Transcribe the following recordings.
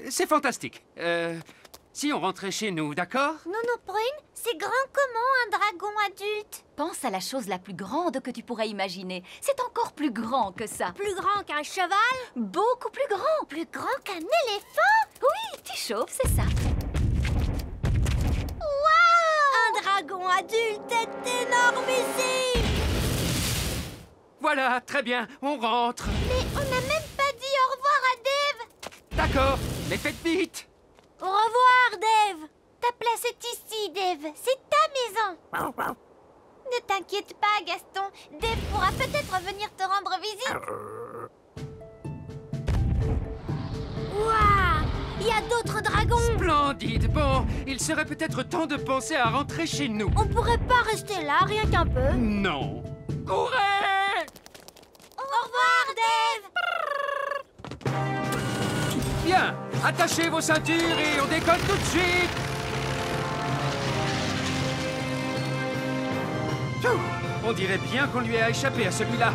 c'est fantastique. Si on rentrait chez nous, d'accord? Nounou Prune, c'est grand comment un dragon adulte? Pense à la chose la plus grande que tu pourrais imaginer. C'est encore plus grand que ça. Plus grand qu'un cheval? Beaucoup plus grand. Plus grand qu'un éléphant? Oui, tu chauffes, c'est ça. Waouh! Un dragon adulte est énormissime! Voilà, très bien, on rentre. Mais on n'a même pas dit au revoir à Dave! D'accord, mais faites vite. Au revoir, Dave! Ta place est ici, Dave. C'est ta maison. Ne t'inquiète pas, Gaston. Dave pourra peut-être venir te rendre visite. Waouh! Il y a d'autres dragons! Splendide. Bon, il serait peut-être temps de penser à rentrer chez nous. On pourrait pas rester là, rien qu'un peu. Non. Courez! Au revoir, Dave! Bien, attachez vos ceintures et on décolle tout de suite. Pfiou, on dirait bien qu'on lui a échappé à celui-là.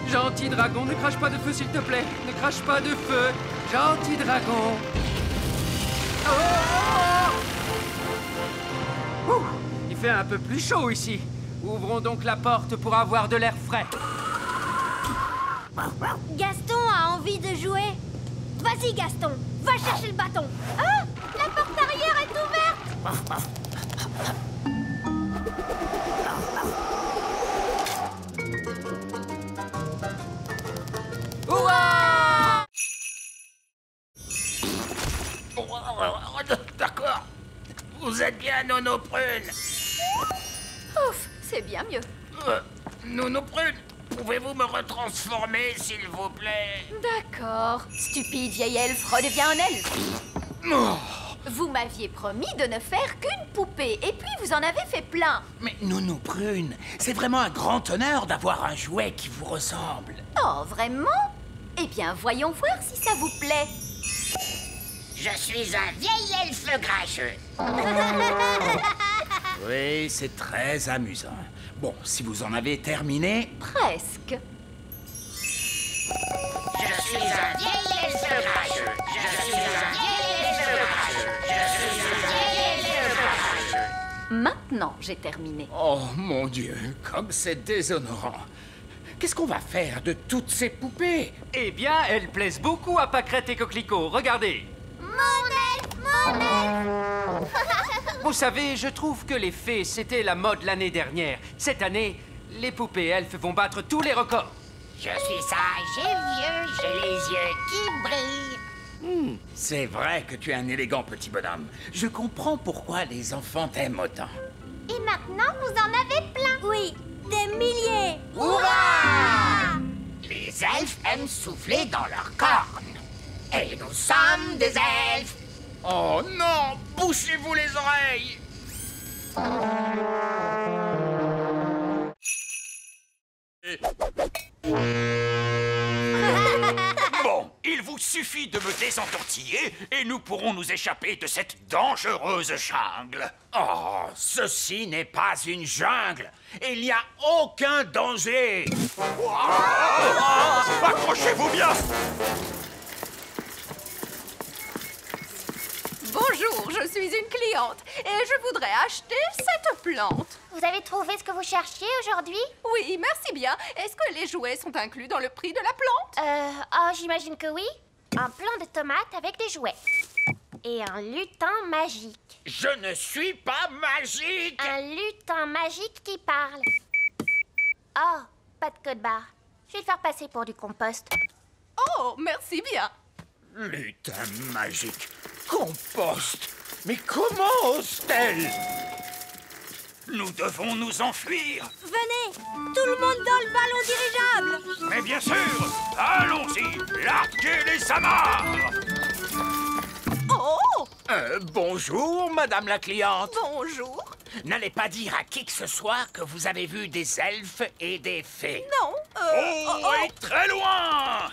Gentil dragon, ne crache pas de feu s'il te plaît. Ne crache pas de feu. Gentil dragon. Ouh, il fait un peu plus chaud ici. Ouvrons donc la porte pour avoir de l'air frais. Gaston a envie de jouer. Vas-y, Gaston, va chercher le bâton. Ah! La porte arrière est ouverte! Ouah! D'accord. Vous êtes bien, Nono Prune. Ouf, c'est bien mieux. Nono Prune, pouvez-vous me retransformer, s'il vous plaît? D'accord. Stupide vieille elfe, redeviens un elfe. Oh. Vous m'aviez promis de ne faire qu'une poupée, et puis vous en avez fait plein. Mais Nono Prune, c'est vraiment un grand honneur d'avoir un jouet qui vous ressemble. Oh, vraiment? Eh bien, voyons voir si ça vous plaît. Je suis un vieil elfe grincheux. Oui, c'est très amusant. Bon, si vous en avez terminé... Presque. Je suis un vieil elfe grincheux. Je suis un vieil elfe grincheux. Je suis un vieil elfe grincheux. Maintenant, j'ai terminé. Oh, mon Dieu, comme c'est déshonorant. Qu'est-ce qu'on va faire de toutes ces poupées? Eh bien, elles plaisent beaucoup à Pâquerette et Coquelicot. Regardez. Mon elfe! Vous savez, je trouve que les fées, c'était la mode l'année dernière. Cette année, les poupées elfes vont battre tous les records. Je suis sage et vieux, j'ai les yeux qui brillent. C'est vrai que tu es un élégant petit bonhomme. Je comprends pourquoi les enfants t'aiment autant. Et maintenant, vous en avez plein. Oui, des milliers. Hurrah! Les elfes aiment souffler dans leurs cornes. Et nous sommes des elfes. Oh non! Bouchez-vous les oreilles! Bon, il vous suffit de me désentortiller et nous pourrons nous échapper de cette dangereuse jungle. Oh, ceci n'est pas une jungle. Il n'y a aucun danger. Accrochez-vous bien. Bonjour, je suis une cliente et je voudrais acheter cette plante. Vous avez trouvé ce que vous cherchiez aujourd'hui? Oui, merci bien. Est-ce que les jouets sont inclus dans le prix de la plante? J'imagine que oui. Un plant de tomates avec des jouets. Et un lutin magique. Je ne suis pas magique. Un lutin magique qui parle. Oh, pas de code barre. Je vais le faire passer pour du compost. Oh, merci bien. Lutin magique. Compost. Mais comment ose-t-elle? Nous devons nous enfuir. Venez, tout le monde dans le ballon dirigeable. Mais bien sûr. Allons-y. Larguez les amarres. Oh, Bonjour, madame la cliente. bonjour. N'allez pas dire à qui que ce soit que vous avez vu des elfes et des fées. Non, Oh, et très loin.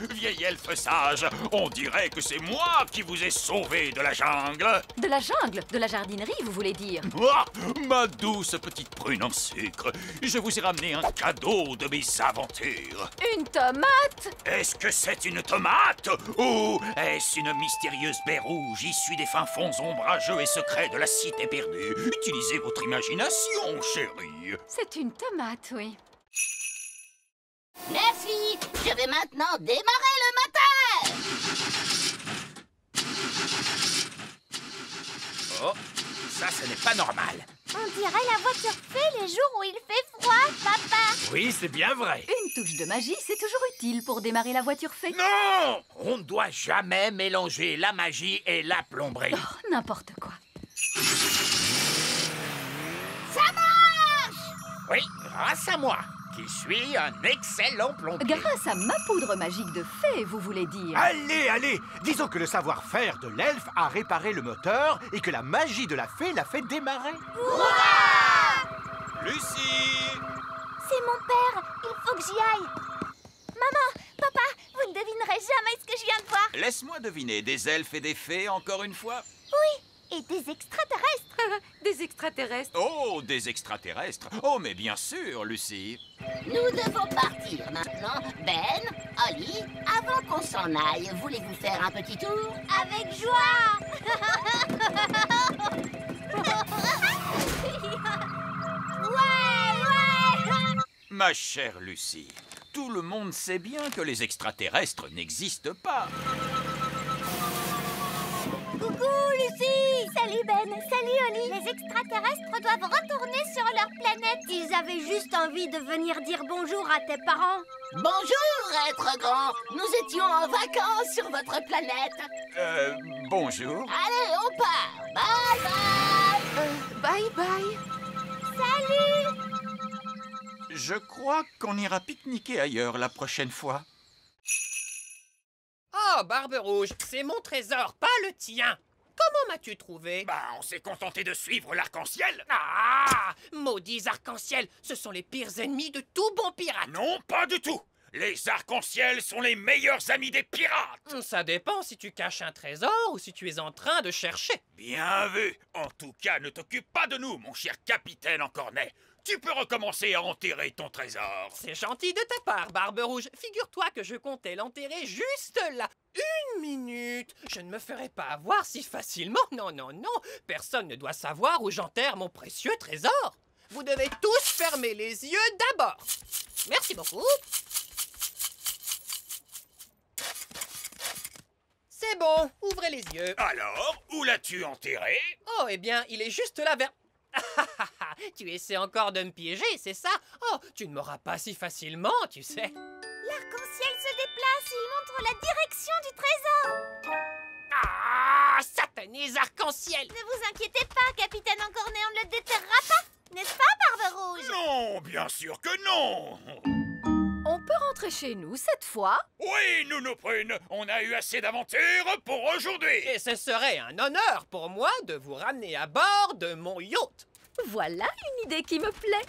vieil elfe sage, on dirait que c'est moi qui vous ai sauvé de la jungle. De la jungle? De la jardinerie, vous voulez dire? Ah, ma douce petite prune en sucre, je vous ai ramené un cadeau de mes aventures. Une tomate? Est-ce que c'est une tomate? Ou est-ce une mystérieuse baie rouge issue des fins fonds ombrageux et secrets de la cité perdue? Utilisez votre imagination, chérie. C'est une tomate, oui. Merci. Je vais maintenant démarrer le moteur. Oh, ça, ce n'est pas normal. On dirait la voiture fée les jours où il fait froid, papa. Oui, c'est bien vrai. Une touche de magie, c'est toujours utile pour démarrer la voiture fée. Non! On ne doit jamais mélanger la magie et la plomberie. Oh, n'importe quoi. Ça marche. Oui, grâce à moi, qui suis un excellent plombier. Grâce à ma poudre magique de fée, vous voulez dire? Allez, allez! Disons que le savoir-faire de l'elfe a réparé le moteur et que la magie de la fée l'a fait démarrer. Lucie! C'est mon père. Il faut que j'y aille. Maman, papa, vous ne devinerez jamais ce que je viens de voir. Laisse-moi deviner, des elfes et des fées encore une fois? Oui, et des extraterrestres. Des extraterrestres. Oh, des extraterrestres! Oh, mais bien sûr, Lucie! Nous devons partir maintenant. Ben, Holly, avant qu'on s'en aille, voulez-vous faire un petit tour? Avec joie. Ouais. Ma chère Lucie, tout le monde sait bien que les extraterrestres n'existent pas. Coucou, Lucie. Salut, Ben. Salut, Holly. Les extraterrestres doivent retourner sur leur planète. Ils avaient juste envie de venir dire bonjour à tes parents. Bonjour, être grand. Nous étions en vacances sur votre planète. Bonjour. Allez, on part. Bye bye. Bye bye. Salut. Je crois qu'on ira pique-niquer ailleurs la prochaine fois. Oh, Barbe Rouge, c'est mon trésor, pas le tien. Comment m'as-tu trouvé? Bah, on s'est contenté de suivre l'arc-en-ciel. Ah! Maudits arcs-en-ciel, ce sont les pires ennemis de tout bon pirate. Non, pas du tout. Les arcs-en-ciel sont les meilleurs amis des pirates. Ça dépend si tu caches un trésor ou si tu es en train de chercher. Bien vu. En tout cas, ne t'occupe pas de nous, mon cher capitaine en cornet. Tu peux recommencer à enterrer ton trésor. C'est gentil de ta part, Barbe Rouge. Figure-toi que je comptais l'enterrer juste là. 1 minute. Je ne me ferai pas avoir si facilement. Non, non, non. Personne ne doit savoir où j'enterre mon précieux trésor. Vous devez tous fermer les yeux d'abord. Merci beaucoup. C'est bon, ouvrez les yeux. Alors, où l'as-tu enterré? Oh, eh bien, il est juste là vers... Tu essaies encore de me piéger, c'est ça? Oh, tu ne m'auras pas si facilement, tu sais. L'arc-en-ciel se déplace. Il montre la direction du trésor. Ah, satanés arc-en-ciel! Ne vous inquiétez pas, capitaine Encorné, on ne le déterrera pas. N'est-ce pas, Barbe Rouge? Non, bien sûr que non. On peut rentrer chez nous cette fois? Oui, Nounou Prune, on a eu assez d'aventures pour aujourd'hui. Et ce serait un honneur pour moi de vous ramener à bord de mon yacht. Voilà une idée qui me plaît.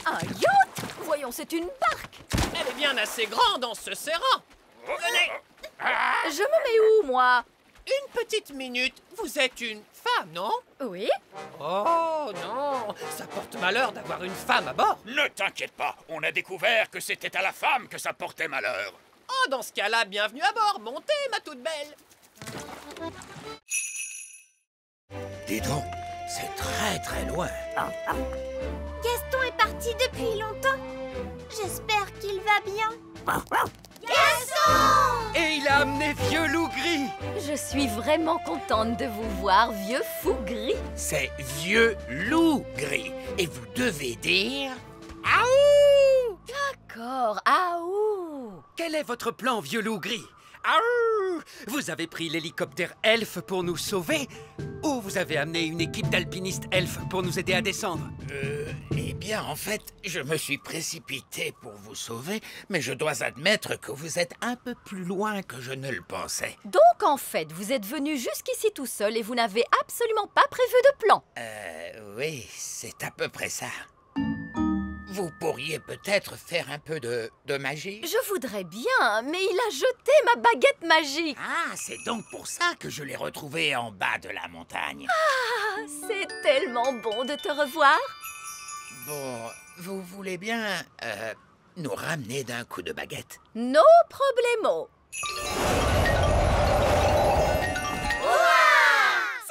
Un yacht? Voyons, c'est une barque. Elle est bien assez grande en se serrant. Venez! Je me mets où, moi? Une petite minute. Vous êtes une femme, non? Oui? Oh non, ça porte malheur d'avoir une femme à bord. Ne t'inquiète pas, on a découvert que c'était à la femme que ça portait malheur. Oh, dans ce cas-là, bienvenue à bord. Montez, ma toute belle. Dis donc, c'est très très loin. Gaston est parti depuis longtemps. J'espère qu'il va bien. Gaston! Et il a amené Vieux Loup Gris. Je suis vraiment contente de vous voir, vieux fou gris. C'est Vieux Loup Gris. Et vous devez dire... D'accord, ah ouh! Quel est votre plan, Vieux Loup Gris? Aouh! Vous avez pris l'hélicoptère elfe pour nous sauver? Ou vous avez amené une équipe d'alpinistes elfes pour nous aider à descendre? Eh bien, en fait, je me suis précipité pour vous sauver, mais je dois admettre que vous êtes un peu plus loin que je ne le pensais. Donc, en fait, vous êtes venu jusqu'ici tout seul et vous n'avez absolument pas prévu de plan. Oui, c'est à peu près ça. vous pourriez peut-être faire un peu de magie? Je voudrais bien, mais il a jeté ma baguette magique. Ah, c'est donc pour ça que je l'ai retrouvée en bas de la montagne. Ah, c'est tellement bon de te revoir. Bon, vous voulez bien nous ramener d'un coup de baguette? No problemo.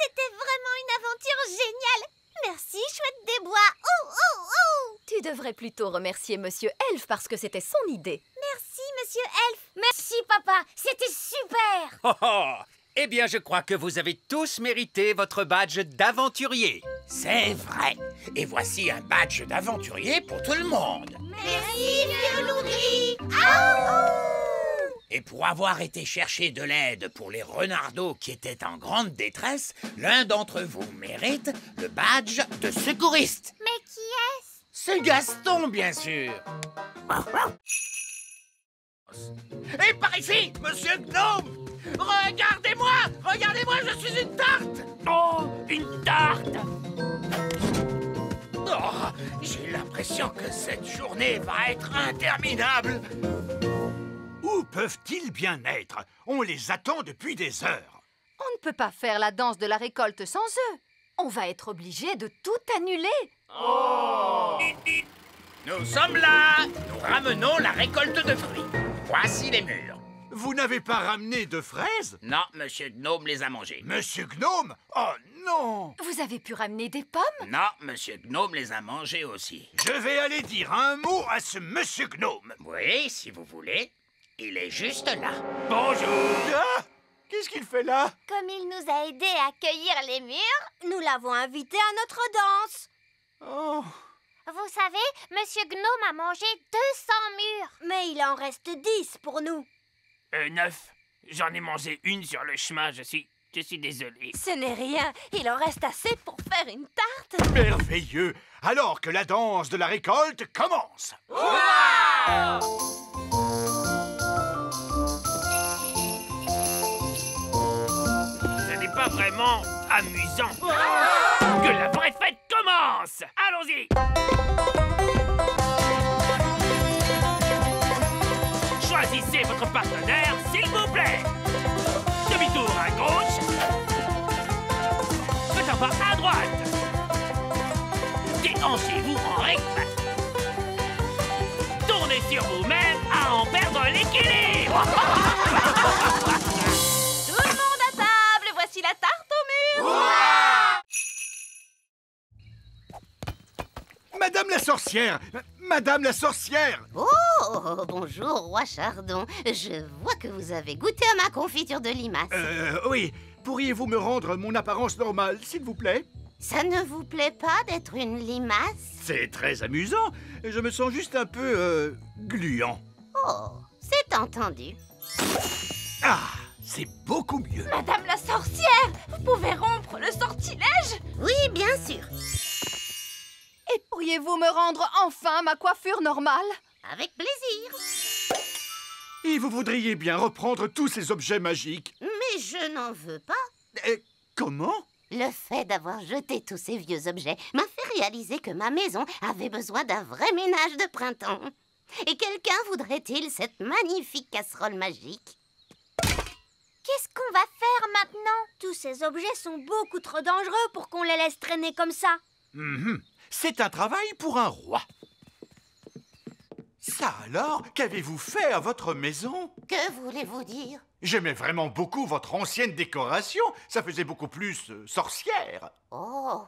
C'était vraiment une aventure géniale. Merci, chouette des bois. Oh, oh, oh. Tu devrais plutôt remercier Monsieur Elf parce que c'était son idée. Merci, Monsieur Elf. Merci, papa. C'était super. Oh, oh. Eh bien, je crois que vous avez tous mérité votre badge d'aventurier. C'est vrai. Et voici un badge d'aventurier pour tout le monde. Merci, vieux loup gris. Et pour avoir été chercher de l'aide pour les renardeaux qui étaient en grande détresse, l'un d'entre vous mérite le badge de secouriste. Mais qui est-ce? C'est Gaston, bien sûr. Et par ici, Monsieur Gnome! Regardez-moi! Regardez-moi, je suis une tarte! Oh, une tarte! Oh, j'ai l'impression que cette journée va être interminable. Où peuvent-ils bien être? On les attend depuis des heures. On ne peut pas faire la danse de la récolte sans eux. On va être obligé de tout annuler. Nous sommes là! Nous ramenons la récolte de fruits. Voici les mûres. Vous n'avez pas ramené de fraises? Non, Monsieur Gnome les a mangées. Monsieur Gnome? Oh non! Vous avez pu ramener des pommes? Non, Monsieur Gnome les a mangées aussi. Je vais aller dire un mot à ce Monsieur Gnome. Oui, si vous voulez. Il est juste là. Bonjour! Ah! Qu'est-ce qu'il fait là? Comme il nous a aidés à cueillir les mûres, nous l'avons invité à notre danse. Oh! Vous savez, Monsieur Gnome a mangé 200 mûres. Mais il en reste 10 pour nous. 9. J'en ai mangé une sur le chemin, je suis désolé. Ce n'est rien. Il en reste assez pour faire une tarte. Merveilleux! Alors que la danse de la récolte commence! Ce n'est pas vraiment amusant. Que la vraie fête commence! Allons-y! Choisissez votre partenaire, s'il vous plaît. Demi-tour à gauche. Faites un pas à droite. Déhanchez-vous en rythme. Tournez sur vous-même à en perdre l'équilibre. Tout le monde à table. Voici la tarte au mur. Madame la sorcière! Madame la sorcière! Oh, bonjour, roi Chardon. Je vois que vous avez goûté à ma confiture de limace. Oui. Pourriez-vous me rendre mon apparence normale, s'il vous plaît? Ça ne vous plaît pas d'être une limace? C'est très amusant. Je me sens juste un peu, gluant. Oh, c'est entendu. Ah, c'est beaucoup mieux. Madame la sorcière, vous pouvez rompre le sortilège? Oui, bien sûr. Et pourriez-vous me rendre enfin ma coiffure normale? Avec plaisir. Et vous voudriez bien reprendre tous ces objets magiques? Mais je n'en veux pas. Comment? Le fait d'avoir jeté tous ces vieux objets m'a fait réaliser que ma maison avait besoin d'un vrai ménage de printemps. Et quelqu'un voudrait-il cette magnifique casserole magique? Qu'est-ce qu'on va faire maintenant? Tous ces objets sont beaucoup trop dangereux pour qu'on les laisse traîner comme ça. C'est un travail pour un roi. Ça alors, qu'avez-vous fait à votre maison? Que voulez-vous dire? J'aimais vraiment beaucoup votre ancienne décoration. Ça faisait beaucoup plus sorcière. Oh,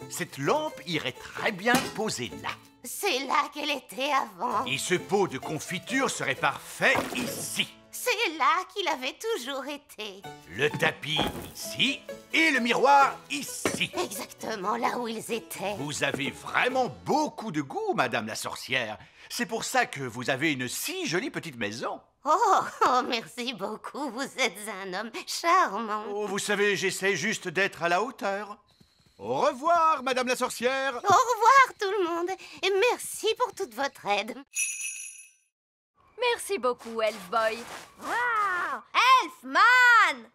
Cette lampe irait très bien posée là. c'est là qu'elle était avant. Et ce pot de confiture serait parfait ici. C'est là qu'il avait toujours été. Le tapis ici et le miroir ici. Exactement là où ils étaient. Vous avez vraiment beaucoup de goût, Madame la sorcière. C'est pour ça que vous avez une si jolie petite maison. Oh, merci beaucoup. Vous êtes un homme charmant. Oh, vous savez, j'essaie juste d'être à la hauteur. Au revoir, Madame la sorcière. Au revoir tout le monde. Et merci pour toute votre aide. Merci beaucoup, Elf Boy. Waouh! Elfman!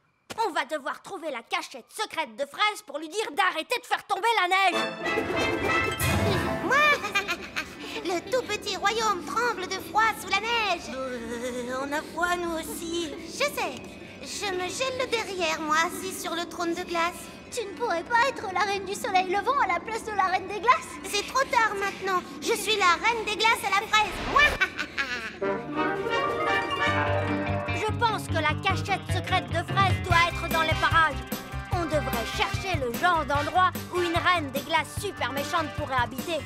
On va devoir trouver la cachette secrète de Fraise pour lui dire d'arrêter de faire tomber la neige. Le tout petit royaume tremble de froid sous la neige. On a froid, nous aussi. Je sais. Je me gèle le derrière, moi, assis sur le trône de glace. Tu ne pourrais pas être la reine du soleil levant à la place de la reine des glaces? C'est trop tard maintenant. Je suis la reine des glaces à la fraise. Je pense que la cachette secrète de fraises doit être dans les parages. On devrait chercher le genre d'endroit où une reine des glaces super méchante pourrait habiter.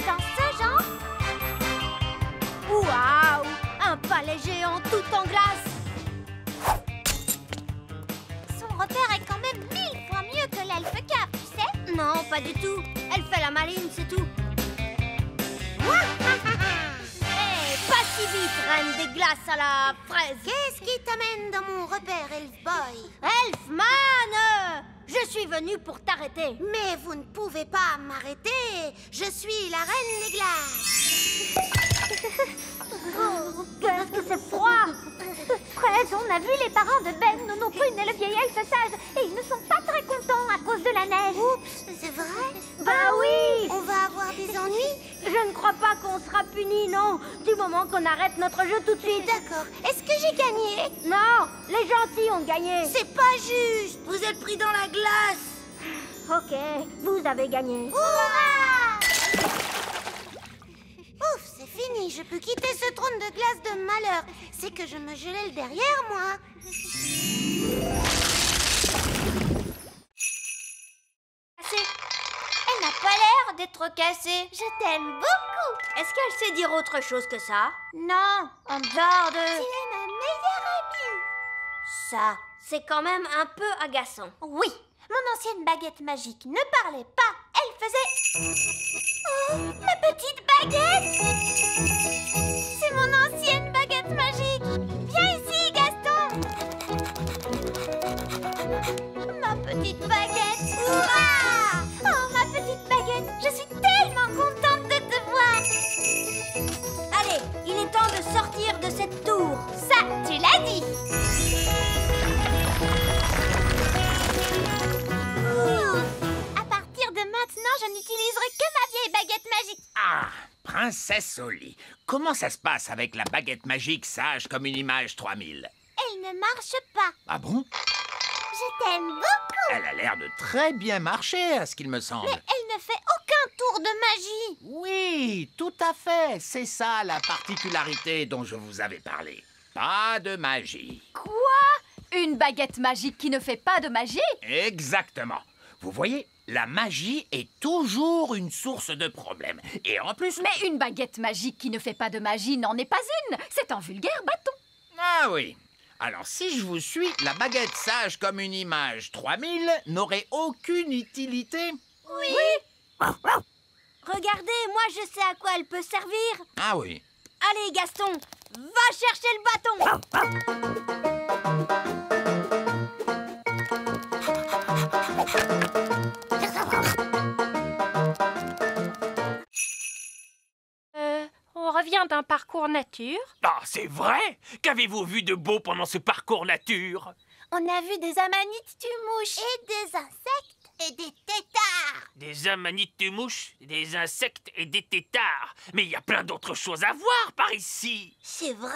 Dans ce genre? Waouh! Un palais géant tout en glace! Son repère est quand même 1000 fois mieux que l'elfe cave, tu sais? Non, pas du tout. Elle fait la maline, c'est tout. Hé, pas si vite, reine des glaces à la fraise. Qu'est-ce qui t'amène dans mon repère, Elf Boy? Elfman! Je suis venue pour t'arrêter. Mais vous ne pouvez pas m'arrêter. Je suis la reine des glaces. Oh, qu'est-ce que c'est froid! Fraise, on a vu les parents de Ben, Nono Prune et le vieil elfe sage, et ils ne sont pas très contents à cause de la neige. Oups, c'est vrai? Bah oui! On va avoir des ennuis? Je ne crois pas qu'on sera punis, non, du moment qu'on arrête notre jeu tout de suite. D'accord. Est-ce que j'ai gagné? Non, les gentils ont gagné. C'est pas juste. Vous êtes pris dans la glace. Ok, vous avez gagné. Hurrah! Ouf, c'est fini. Je peux quitter ce trône de glace de malheur. C'est que je me gelais le derrière, moi. Elle n'a pas l'air d'être cassée. Je t'aime beaucoup. Est-ce qu'elle sait dire autre chose que ça? Non, en dehors de... Tu es ma meilleure amie. Ça, c'est quand même un peu agaçant. Oui, mon ancienne baguette magique ne parlait pas. Elle faisait... Oh, ma petite baguette! C'est mon ancienne baguette magique. Viens ici, Gaston. Ma petite baguette. Hurrah! Oh, ma petite baguette, je suis tellement contente de te voir. Allez, il est temps de sortir de cette tour. Ça, tu l'as dit. À partir de maintenant, je n'utiliserai que ma vieille baguette magique. Ah, Princesse Oli, comment ça se passe avec la baguette magique sage comme une image 3000? Elle ne marche pas. Ah bon? Je t'aime beaucoup. Elle a l'air de très bien marcher, à ce qu'il me semble. Mais elle ne fait aucun tour de magie. Oui, tout à fait. C'est ça la particularité dont je vous avais parlé. Pas de magie. Quoi? Une baguette magique qui ne fait pas de magie? Exactement. Vous voyez, la magie est toujours une source de problèmes. Et en plus... Mais une baguette magique qui ne fait pas de magie n'en est pas une. C'est un vulgaire bâton. Ah oui. Alors, si je vous suis, la baguette sage comme une image 3000 n'aurait aucune utilité. Oui. Regardez, moi je sais à quoi elle peut servir. Ah oui. Allez, Gaston, va chercher le bâton. On revient d'un parcours nature. Ah, c'est vrai? Qu'avez-vous vu de beau pendant ce parcours nature? On a vu des amanites tumouches. Et des insectes et des têtards. Des amanites-mouches, des insectes et des têtards. Mais il y a plein d'autres choses à voir par ici. C'est vrai?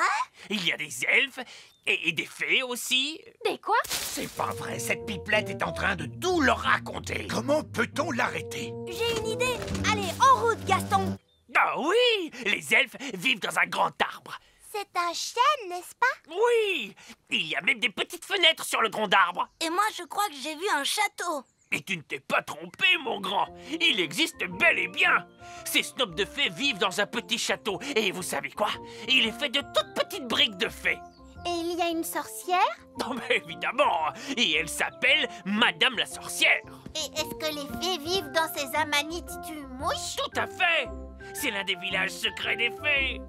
Il y a des elfes et des fées aussi. Des quoi? C'est pas vrai, cette pipelette est en train de tout leur raconter. Comment peut-on l'arrêter? J'ai une idée. Allez, en route, Gaston. Ah oui! Les elfes vivent dans un grand arbre. C'est un chêne, n'est-ce pas? Oui! Il y a même des petites fenêtres sur le tronc d'arbre. Et moi, je crois que j'ai vu un château. Et tu ne t'es pas trompé, mon grand. Il existe bel et bien. Ces snobs de fées vivent dans un petit château. Et vous savez quoi? Il est fait de toutes petites briques de fées. Et il y a une sorcière? Non, mais évidemment. Et elle s'appelle Madame la sorcière. Et est-ce que les fées vivent dans ces amanites tumouches? Tout à fait. C'est l'un des villages secrets des fées.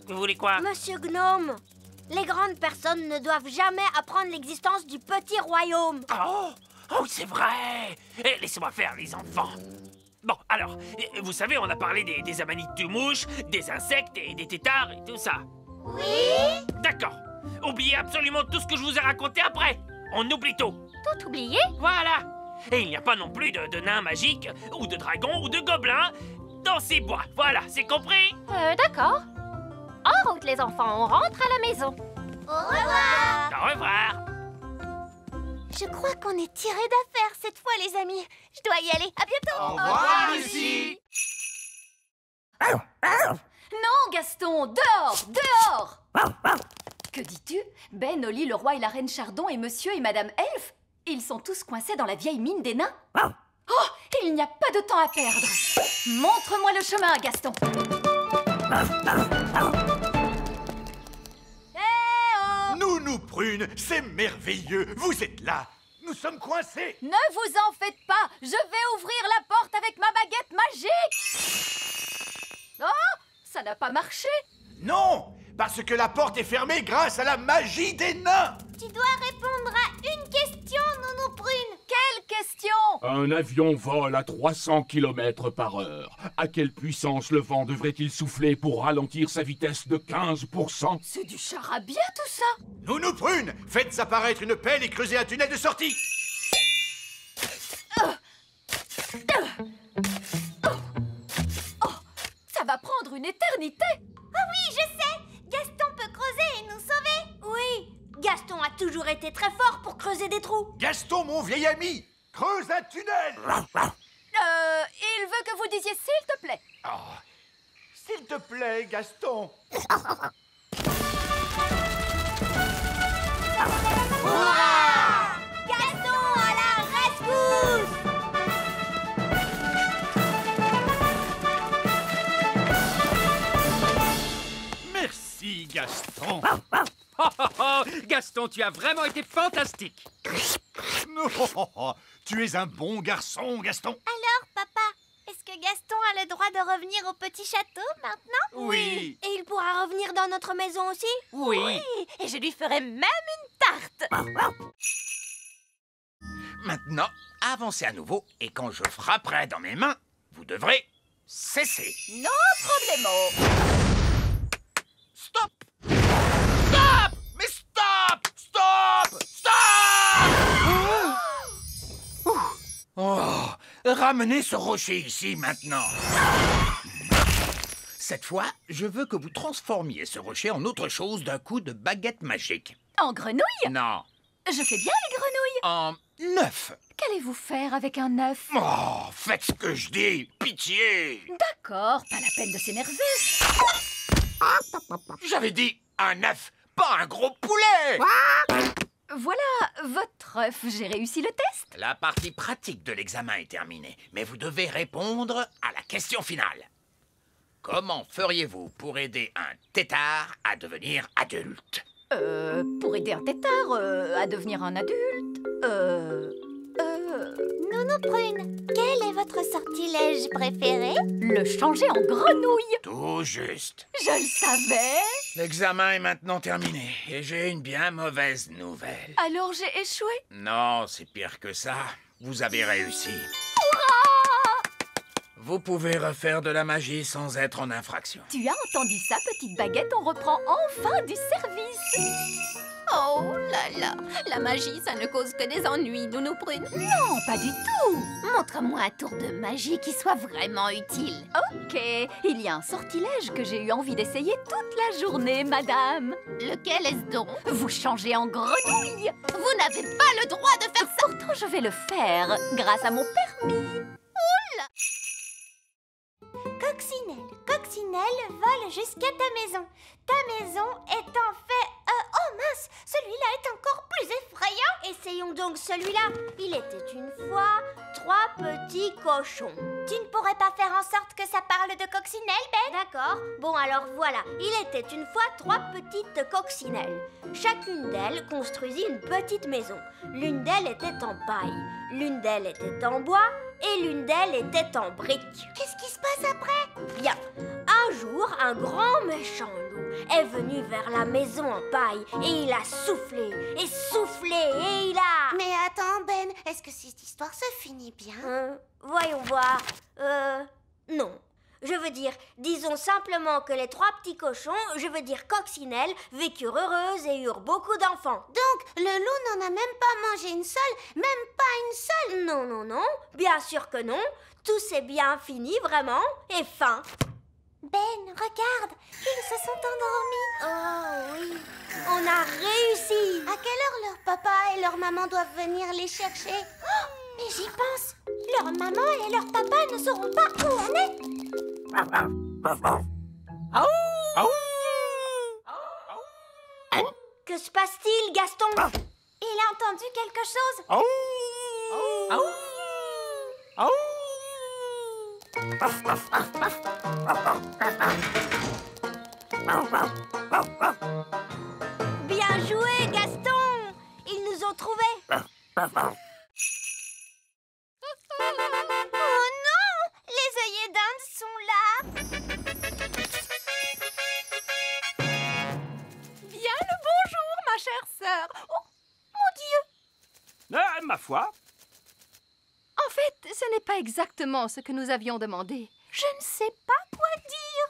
Vous voulez quoi? Monsieur Gnome, les grandes personnes ne doivent jamais apprendre l'existence du petit royaume. Oh, c'est vrai. Laissez-moi faire, les enfants. Bon, alors, vous savez, on a parlé des amanites-mouches, des insectes et des têtards et tout ça. Oui? D'accord. Oubliez absolument tout ce que je vous ai raconté après. On oublie tout. Tout oublié? Voilà. Et il n'y a pas non plus de nains magiques, ou de dragons, ou de gobelins dans ces bois. Voilà, c'est compris? D'accord. En route, les enfants, on rentre à la maison. Au revoir. Au revoir. Je crois qu'on est tiré d'affaire cette fois, les amis. Je dois y aller. À bientôt. Au revoir, Lucie. Non, Gaston, dehors, dehors. Que dis-tu? Ben, Oli, le roi et la reine Chardon et monsieur et madame Elfe, ils sont tous coincés dans la vieille mine des nains. Oh, il n'y a pas de temps à perdre. Montre-moi le chemin, Gaston. Nounou Prune, c'est merveilleux. Vous êtes là. Nous sommes coincés. Ne vous en faites pas. Je vais ouvrir la porte avec ma baguette magique. Oh, ça n'a pas marché. Non, parce que la porte est fermée grâce à la magie des nains. Tu dois répondre à une question, Nounou Prune. Quelle question? Un avion vole à 300 km/h. À quelle puissance le vent devrait-il souffler pour ralentir sa vitesse de 15%? C'est du charabia tout ça. Nounou Prune, faites apparaître une pelle et creusez un tunnel de sortie. Ça va prendre une éternité. Ah oui, je sais. Gaston peut creuser et nous sauver. Oui, Gaston a toujours été très fort pour creuser des trous. Gaston, mon vieil ami, creuse un tunnel. Il veut que vous disiez s'il te plaît. Oh, s'il te plaît, Gaston. Hurrah! Gaston à la rescousse! Merci, Gaston. Gaston, tu as vraiment été fantastique. Tu es un bon garçon, Gaston. Alors, papa, est-ce que Gaston a le droit de revenir au petit château maintenant? Oui. Et il pourra revenir dans notre maison aussi? Oui. Et je lui ferai même une tarte. Maintenant, avancez à nouveau et quand je frapperai dans mes mains, vous devrez cesser. No problemo. Stop! Stop! Mais stop! Stop! Stop! Oh, ramenez ce rocher ici maintenant. Cette fois, je veux que vous transformiez ce rocher en autre chose d'un coup de baguette magique. En grenouille? Non, Je fais bien les grenouilles. en œuf. Qu'allez-vous faire avec un œuf? Oh, faites ce que je dis, pitié. D'accord, pas la peine de s'énerver. J'avais dit un œuf, pas un gros poulet. Voilà votre œuf, j'ai réussi le test. La partie pratique de l'examen est terminée, mais vous devez répondre à la question finale. Comment feriez-vous pour aider un tétard à devenir adulte? Pour aider un tétard à devenir un adulte, Nounou Prune, quel est votre sortilège préféré? le changer en grenouille. Tout juste. Je le savais. L'examen est maintenant terminé et j'ai une bien mauvaise nouvelle. Alors j'ai échoué. Non, c'est pire que ça. Vous avez réussi. Vous pouvez refaire de la magie sans être en infraction. Tu as entendu ça, petite baguette? On reprend enfin du service. Oh là là, la magie, ça ne cause que des ennuis, Nounou Prune. Non, pas du tout. Montre-moi un tour de magie qui soit vraiment utile. Ok, il y a un sortilège que j'ai eu envie d'essayer toute la journée, madame. Lequel est-ce donc? Vous changez en grenouille. Vous n'avez pas le droit de faire ça. Pourtant, je vais le faire grâce à mon permis. Coccinelle vole jusqu'à ta maison. Ta maison est en fait... oh mince, celui-là est encore plus effrayant. Essayons donc celui-là. Il était une fois 3 petits cochons. Tu ne pourrais pas faire en sorte que ça parle de coccinelle, Ben? D'accord. Bon, alors voilà. Il était une fois 3 petites coccinelles. Chacune d'elles construisit une petite maison. L'une d'elles était en paille, l'une d'elles était en bois et l'une d'elles était en briques. Qu'est-ce qui se passe après? Bien. Un jour, un grand méchant loup est venu vers la maison en paille et il a soufflé et soufflé et il a... Mais attends, Ben, est-ce que cette histoire se finit bien? Voyons voir. Non. Je veux dire, disons simplement que les 3 petits cochons, je veux dire coccinelles, vécurent heureuses et eurent beaucoup d'enfants. Donc, le loup n'en a même pas mangé une seule, même pas une seule. Non, non, non, bien sûr que non. Tout s'est bien fini, vraiment, et fin. Ben, regarde, ils se sont endormis. Oh oui, on a réussi. À quelle heure leur papa et leur maman doivent venir les chercher? Oh, mais j'y pense. Leur maman et leur papa ne sauront pas où on est. Que se passe-t-il, Gaston? Il a entendu quelque chose. Bien joué, Gaston. Ils nous ont trouvés. Oh non! Les œillets d'Inde sont là. Bien le bonjour, ma chère sœur. Oh, mon Dieu! Ma foi. En fait, ce n'est pas exactement ce que nous avions demandé. Je ne sais pas quoi dire.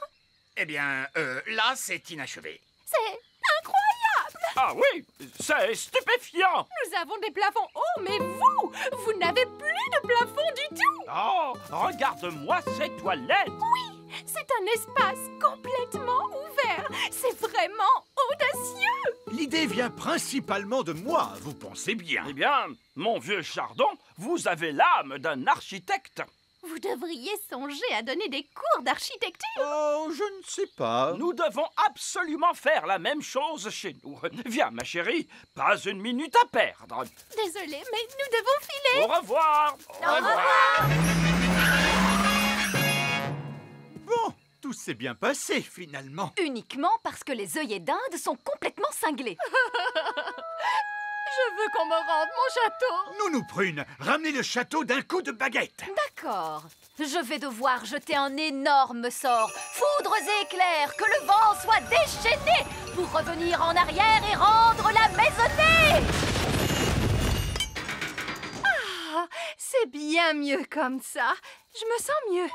Eh bien, là, c'est inachevé. C'est incroyable! Ah oui, c'est stupéfiant. Nous avons des plafonds hauts, mais vous n'avez plus de plafond du tout. Oh, regarde-moi ces toilettes. Oui, c'est un espace complètement ouvert. C'est vraiment audacieux. L'idée vient principalement de moi, vous pensez bien. Eh bien, mon vieux Chardon, vous avez l'âme d'un architecte. Vous devriez songer à donner des cours d'architecture. Oh, je ne sais pas. Nous devons absolument faire la même chose chez nous. Viens, ma chérie, pas une minute à perdre. Désolée, mais nous devons filer. Au revoir. Au revoir. Bon, tout s'est bien passé, finalement. Uniquement parce que les œillets d'Inde sont complètement cinglés. Je veux qu'on me rende mon château. Nounou Prune, ramenez le château d'un coup de baguette. D'accord. Je vais devoir jeter un énorme sort. Foudres et éclairs, que le vent soit déchaîné pour revenir en arrière et rendre la maisonnée. Ah, c'est bien mieux comme ça. Je me sens mieux.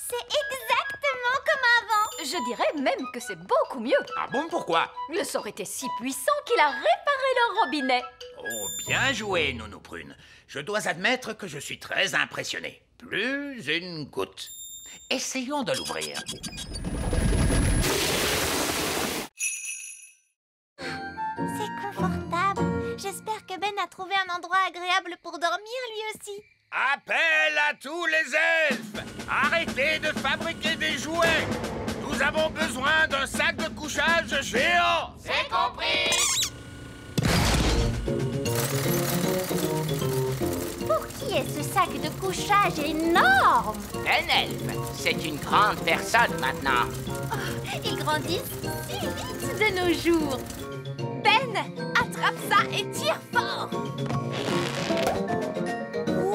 C'est exactement comme avant. Je dirais même que c'est beaucoup mieux. Ah bon, pourquoi? Le sort était si puissant qu'il a réparé le robinet. Oh, bien joué, Nounou Prune. Je dois admettre que je suis très impressionné. Plus une goutte. Essayons de l'ouvrir. C'est confortable. J'espère que Ben a trouvé un endroit agréable pour dormir lui aussi. Appel à tous les elfes! Arrêtez de fabriquer des jouets! Nous avons besoin d'un sac de couchage géant! C'est compris! Pour qui est ce sac de couchage énorme? Un elfe, c'est une grande personne maintenant. Ils grandissent si vite de nos jours. Ben, attrape ça et tire fort.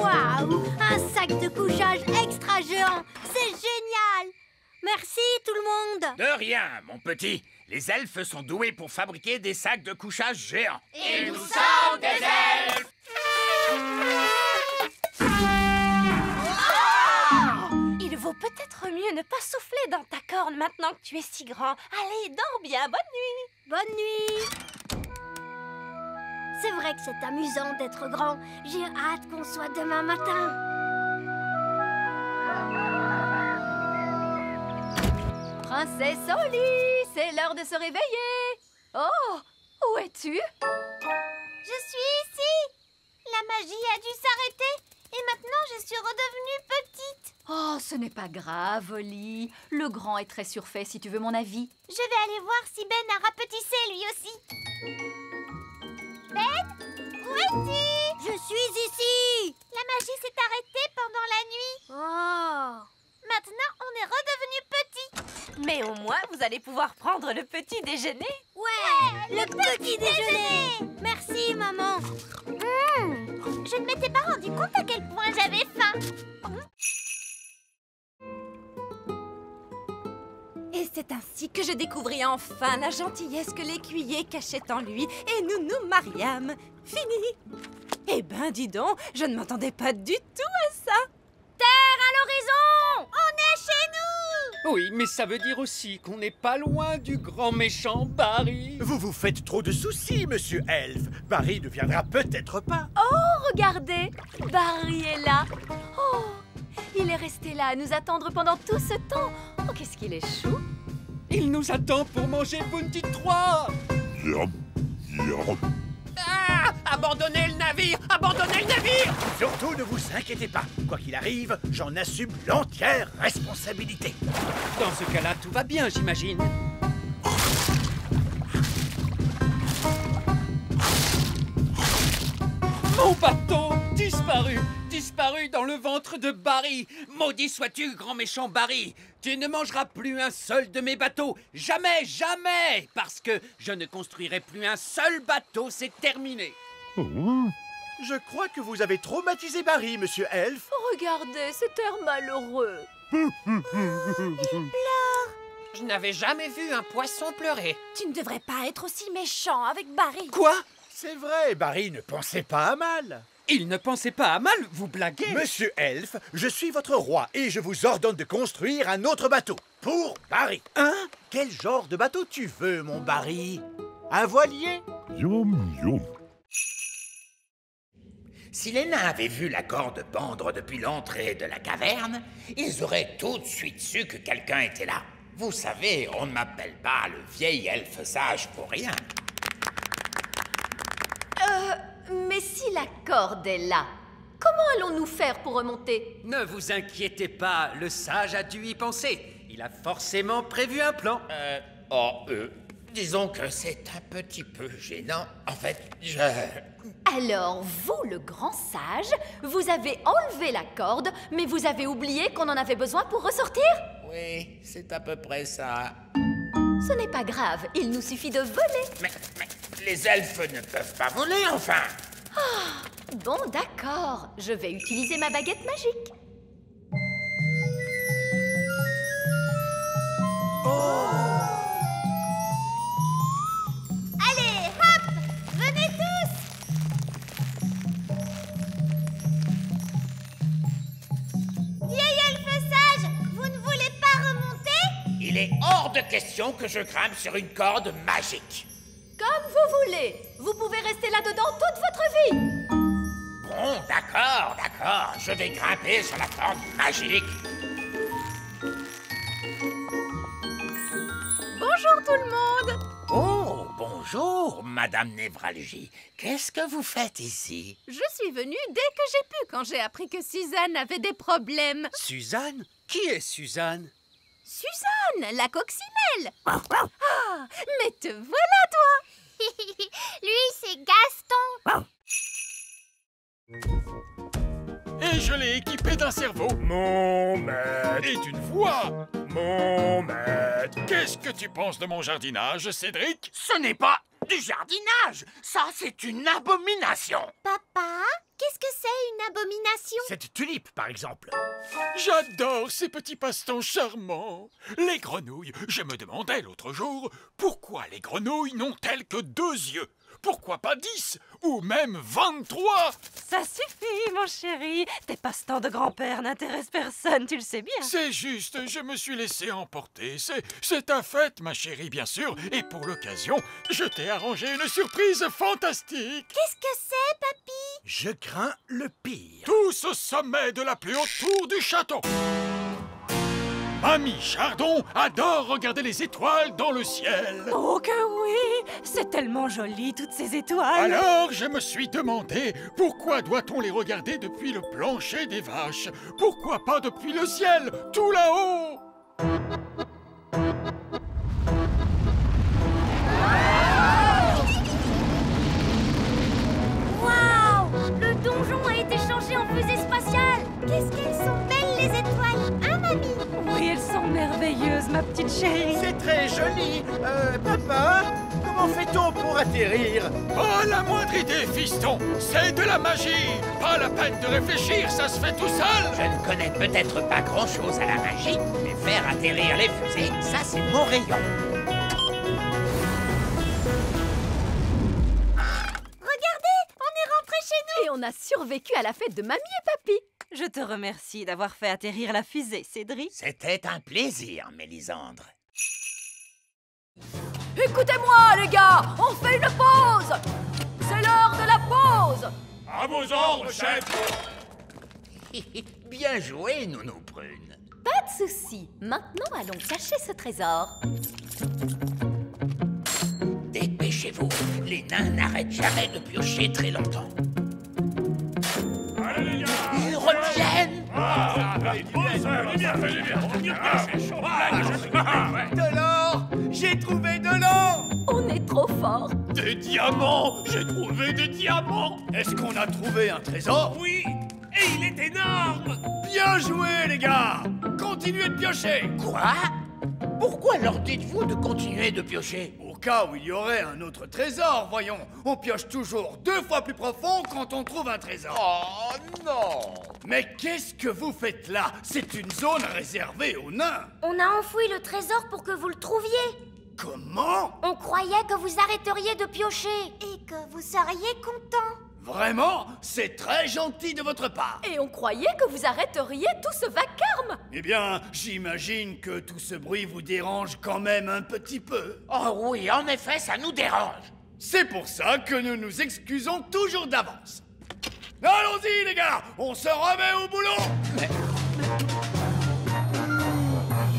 Waouh, un sac de couchage extra géant. C'est génial. Merci tout le monde. De rien, mon petit. Les elfes sont doués pour fabriquer des sacs de couchage géants. Et nous sommes des elfes! Il vaut peut-être mieux ne pas souffler dans ta corne maintenant que tu es si grand. Allez, dors bien. Bonne nuit. Bonne nuit. C'est vrai que c'est amusant d'être grand. J'ai hâte qu'on soit demain matin. Princesse Oli, c'est l'heure de se réveiller. Oh, où es-tu? Je suis ici. La magie a dû s'arrêter et maintenant je suis redevenue petite. Oh, ce n'est pas grave, Oli. Le grand est très surfait, si tu veux mon avis. Je vais aller voir si Ben a rapetissé lui aussi. Ben, où es-tu? Je suis ici. La magie s'est arrêtée pendant la nuit. Oh. Maintenant, on est redevenu petit. Mais au moins, vous allez pouvoir prendre le petit déjeuner. Ouais, le petit déjeuner. Merci, maman. Je ne m'étais pas rendu compte à quel point j'avais faim. Et c'est ainsi que je découvris enfin la gentillesse que l'écuyer cachait en lui et nous nous mariâmes. Fini. Eh ben, dis donc, je ne m'entendais pas du tout à ça. Terre à l'horizon! On est chez nous! Oui, mais ça veut dire aussi qu'on n'est pas loin du grand méchant Barry. Vous vous faites trop de soucis, monsieur Elf. Barry ne viendra peut-être pas. Oh, regardez, Barry est là. Oh, il est resté là à nous attendre pendant tout ce temps. Oh, qu'est-ce qu'il est chou. Il nous attend pour manger Bounty 3. Ah! Abandonnez le navire! Abandonnez le navire! Surtout ne vous inquiétez pas. Quoi qu'il arrive, j'en assume l'entière responsabilité. Dans ce cas-là, tout va bien, j'imagine. Mon bateau disparu! Disparu dans le ventre de Barry! Maudit sois-tu, grand méchant Barry! Tu ne mangeras plus un seul de mes bateaux! Jamais, jamais! Parce que je ne construirai plus un seul bateau, c'est terminé! Je crois que vous avez traumatisé Barry, monsieur Elf. Regardez, cet air malheureux. Je n'avais jamais vu un poisson pleurer. Tu ne devrais pas être aussi méchant avec Barry. Quoi? C'est vrai, Barry ne pensait pas à mal. Il ne pensait pas à mal, vous blaguez? Monsieur Elf, je suis votre roi et je vous ordonne de construire un autre bateau. Pour Barry. Hein? Quel genre de bateau tu veux, mon Barry? Un voilier? Si les nains avaient vu la corde pendre depuis l'entrée de la caverne, ils auraient tout de suite su que quelqu'un était là. Vous savez, on ne m'appelle pas le vieil elfe sage pour rien. Mais si la corde est là, comment allons-nous faire pour remonter? Ne vous inquiétez pas, le sage a dû y penser. Il a forcément prévu un plan. Disons que c'est un petit peu gênant. En fait, Alors, vous, le grand sage, vous avez enlevé la corde, mais vous avez oublié qu'on en avait besoin pour ressortir? Oui, c'est à peu près ça. Ce n'est pas grave, il nous suffit de voler. Mais les elfes ne peuvent pas voler, enfin. Bon, d'accord, je vais utiliser ma baguette magique. Allez, hop! Venez tous! Vieil elfe sage, vous ne voulez pas remonter? Il est hors de question que je grimpe sur une corde magique. Comme vous voulez. Vous pouvez rester là-dedans toute votre vie. Bon, d'accord. Je vais grimper sur la corde magique. Bonjour tout le monde. Oh, bonjour, Madame Névralgie. Qu'est-ce que vous faites ici? Je suis venue dès que j'ai pu quand j'ai appris que Suzanne avait des problèmes. Suzanne? Qui est Suzanne? Suzanne, la coccinelle. Ah, mais te voilà, toi. Lui, c'est Gaston. Et je l'ai équipé d'un cerveau. Mon maître. Et d'une voix. Mon maître. Qu'est-ce que tu penses de mon jardinage, Cédric? Ce n'est pas du jardinage. Ça, c'est une abomination. Papa, qu'est-ce que c'est une abomination? Cette tulipe, par exemple. J'adore ces petits passe-temps charmants. Les grenouilles. Je me demandais l'autre jour, pourquoi les grenouilles n'ont-elles que 2 yeux? Pourquoi pas 10 ou même 23? Ça suffit, mon chéri. Tes passe-temps de grand-père n'intéressent personne, tu le sais bien. C'est juste, je me suis laissé emporter. C'est ta fête, ma chérie, bien sûr. Et pour l'occasion, je t'ai arrangé une surprise fantastique. Qu'est-ce que c'est, papy? Je crains le pire. Tous au sommet de la plus haute tour du château. Mamie Chardon adore regarder les étoiles dans le ciel. Oh que oui! C'est tellement joli, toutes ces étoiles. Alors, je me suis demandé, pourquoi doit-on les regarder depuis le plancher des vaches? Pourquoi pas depuis le ciel, tout là-haut? Waouh! Le donjon a été changé en fusée spatiale. Qu'est-ce qu'elles sont belles, les étoiles, hein, mamie? Oui, elles sont merveilleuses, ma petite chérie. C'est très joli. Papa, comment fait-on pour atterrir? Pas la moindre idée, fiston. C'est de la magie. Pas la peine de réfléchir, ça se fait tout seul. Je ne connais peut-être pas grand-chose à la magie, mais faire atterrir les fusées, ça c'est mon rayon. Regardez, on est rentré chez nous. Et on a survécu à la fête de Mamie et Papy. Je te remercie d'avoir fait atterrir la fusée, Cédric. C'était un plaisir, Mélisandre. Écoutez-moi, les gars, on fait une pause. C'est l'heure de la pause. À vos ordres, chef. Bien joué, Nounou Prune. Pas de souci. Maintenant, allons cacher ce trésor. Dépêchez-vous, les nains n'arrêtent jamais de piocher très longtemps. Allez, les gars. Ils reviennent. De l'or! J'ai trouvé de l'or! On est trop fort. Des diamants. J'ai trouvé des diamants. Est-ce qu'on a trouvé un trésor? Oui, et il est énorme. Bien joué, les gars! Continuez de piocher! Quoi? Pourquoi leur dites-vous de continuer de piocher? Au cas où il y aurait un autre trésor, voyons. On pioche toujours 2 fois plus profond quand on trouve un trésor. Oh non! Mais qu'est-ce que vous faites là? C'est une zone réservée aux nains. On a enfoui le trésor pour que vous le trouviez. Comment? On croyait que vous arrêteriez de piocher. Et que vous seriez content. Vraiment? C'est très gentil de votre part. Et on croyait que vous arrêteriez tout ce vacarme. Eh bien, j'imagine que tout ce bruit vous dérange quand même un petit peu. Oh oui, en effet, ça nous dérange. C'est pour ça que nous nous excusons toujours d'avance. Allons-y, les gars! On se remet au boulot!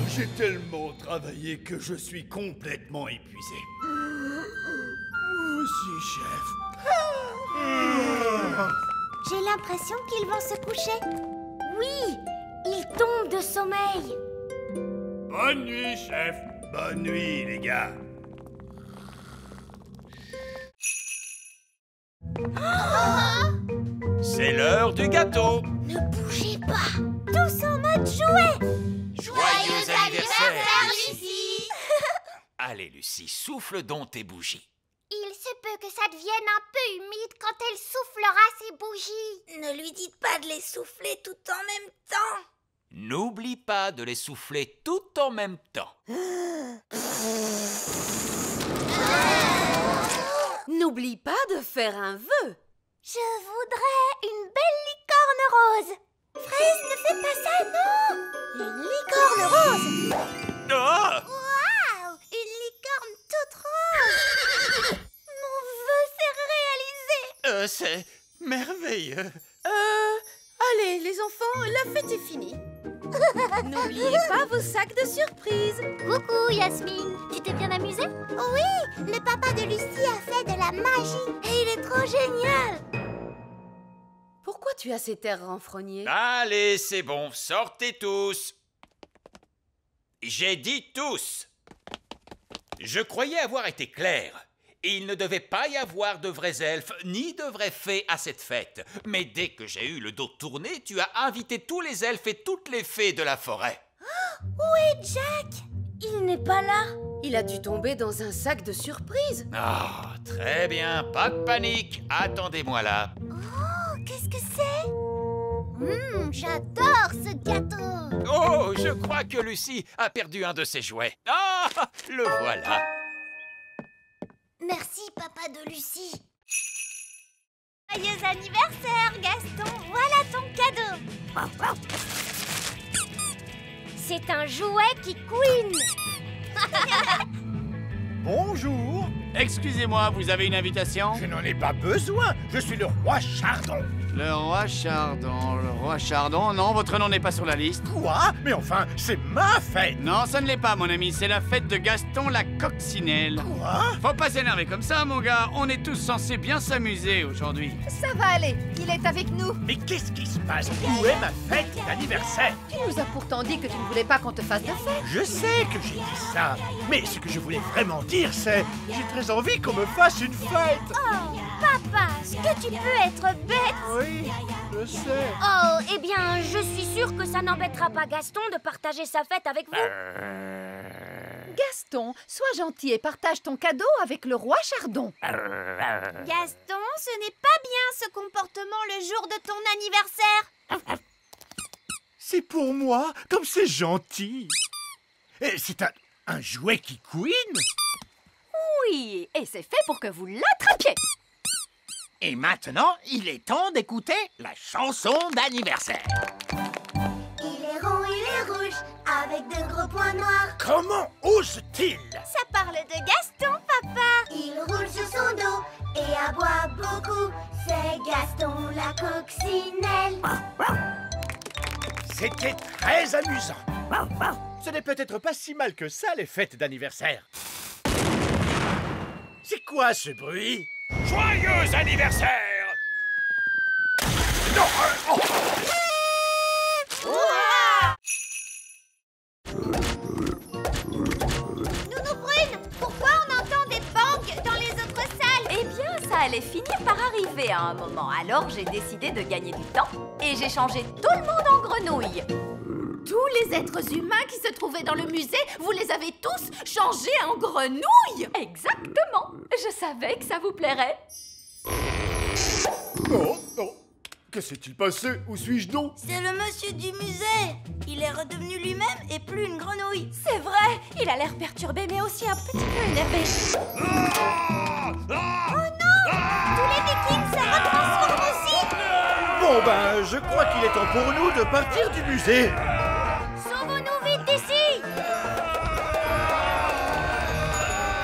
J'ai tellement travaillé que je suis complètement épuisé. Moi aussi, chef. J'ai l'impression qu'ils vont se coucher. Oui, ils tombent de sommeil. Bonne nuit, chef. Bonne nuit, les gars. C'est l'heure du gâteau. Ne bougez pas. Tous en mode jouet. Joyeux anniversaire, Lucie. Lucie. Allez, Lucie, souffle donc tes bougies. Il se peut que ça devienne un peu humide quand elle soufflera ses bougies. Ne lui dites pas de les souffler tout en même temps. N'oublie pas de les souffler tout en même temps. N'oublie pas de faire un vœu. Je voudrais une belle licorne rose. Fraise, ne fais pas ça, non. Une licorne rose. Oh! Waouh, une licorne toute rose. Mon vœu s'est réalisé. C'est merveilleux. Allez, les enfants, la fête est finie. N'oubliez pas vos sacs de surprise. Coucou, Yasmine. Tu t'es bien amusée? Oui, le papa de Lucie a fait de la magie. Et il est trop génial. Pourquoi tu as cet air renfrogné? Allez, c'est bon, sortez tous. J'ai dit tous. Je croyais avoir été clair. Il ne devait pas y avoir de vrais elfes ni de vraies fées à cette fête. Mais dès que j'ai eu le dos tourné, tu as invité tous les elfes et toutes les fées de la forêt. Où est Jack? Il n'est pas là. Il a dû tomber dans un sac de surprise. Ah, très bien, pas de panique. Attendez-moi là. Oh, qu'est-ce que c'est? J'adore ce gâteau. Oh, je crois que Lucie a perdu un de ses jouets. Ah, le voilà. Merci, papa de Lucie. Joyeux anniversaire, Gaston. Voilà ton cadeau. C'est un jouet qui couine. Bonjour. Excusez-moi, vous avez une invitation? Je n'en ai pas besoin. Je suis le roi Chardon. Le roi Chardon, le roi Chardon. Non, votre nom n'est pas sur la liste. Quoi? Mais enfin, c'est ma fête. Non, ça ne l'est pas, mon ami. C'est la fête de Gaston la coccinelle. Quoi? Faut pas s'énerver comme ça, mon gars. On est tous censés bien s'amuser aujourd'hui. Ça va aller, il est avec nous. Mais qu'est-ce qui se passe? Où est ma fête d'anniversaire? Tu nous as pourtant dit que tu ne voulais pas qu'on te fasse de fête. Je sais que j'ai dit ça. Mais ce que je voulais vraiment dire, c'est... J'ai très envie qu'on me fasse une fête. Oh, papa, est-ce que tu peux être bête? Oui, je sais. Oh, eh bien, je suis sûre que ça n'embêtera pas Gaston de partager sa fête avec vous. Gaston, sois gentil et partage ton cadeau avec le roi Chardon. Gaston, ce n'est pas bien ce comportement le jour de ton anniversaire. C'est pour moi, comme c'est gentil. Et c'est un jouet qui couine. Oui, et c'est fait pour que vous l'attrapiez. Et maintenant, il est temps d'écouter la chanson d'anniversaire. Il est rond, il est rouge, avec de gros points noirs. Comment ose-t-il? Ça parle de Gaston, papa. Il roule sur son dos et aboie beaucoup. C'est Gaston la coccinelle. C'était très amusant. Ce n'est peut-être pas si mal que ça, les fêtes d'anniversaire. C'est quoi ce bruit? Joyeux anniversaire! Non, Nounou Brune, pourquoi on entend des bangs dans les autres salles? Eh bien, ça allait finir par arriver à un moment. Alors, j'ai décidé de gagner du temps et j'ai changé tout le monde en grenouille. Tous les êtres humains qui se trouvaient dans le musée, vous les avez tous changés en grenouilles. Exactement. Je savais que ça vous plairait. Oh, oh. Que s'est-il passé? Où suis-je donc? C'est le monsieur du musée. Il est redevenu lui-même et plus une grenouille. C'est vrai, il a l'air perturbé mais aussi un petit peu énervé. Oh non! Tous les Vikings se retransforment aussi. Bon ben, je crois qu'il est temps pour nous de partir du musée. Sauvons-nous vite d'ici.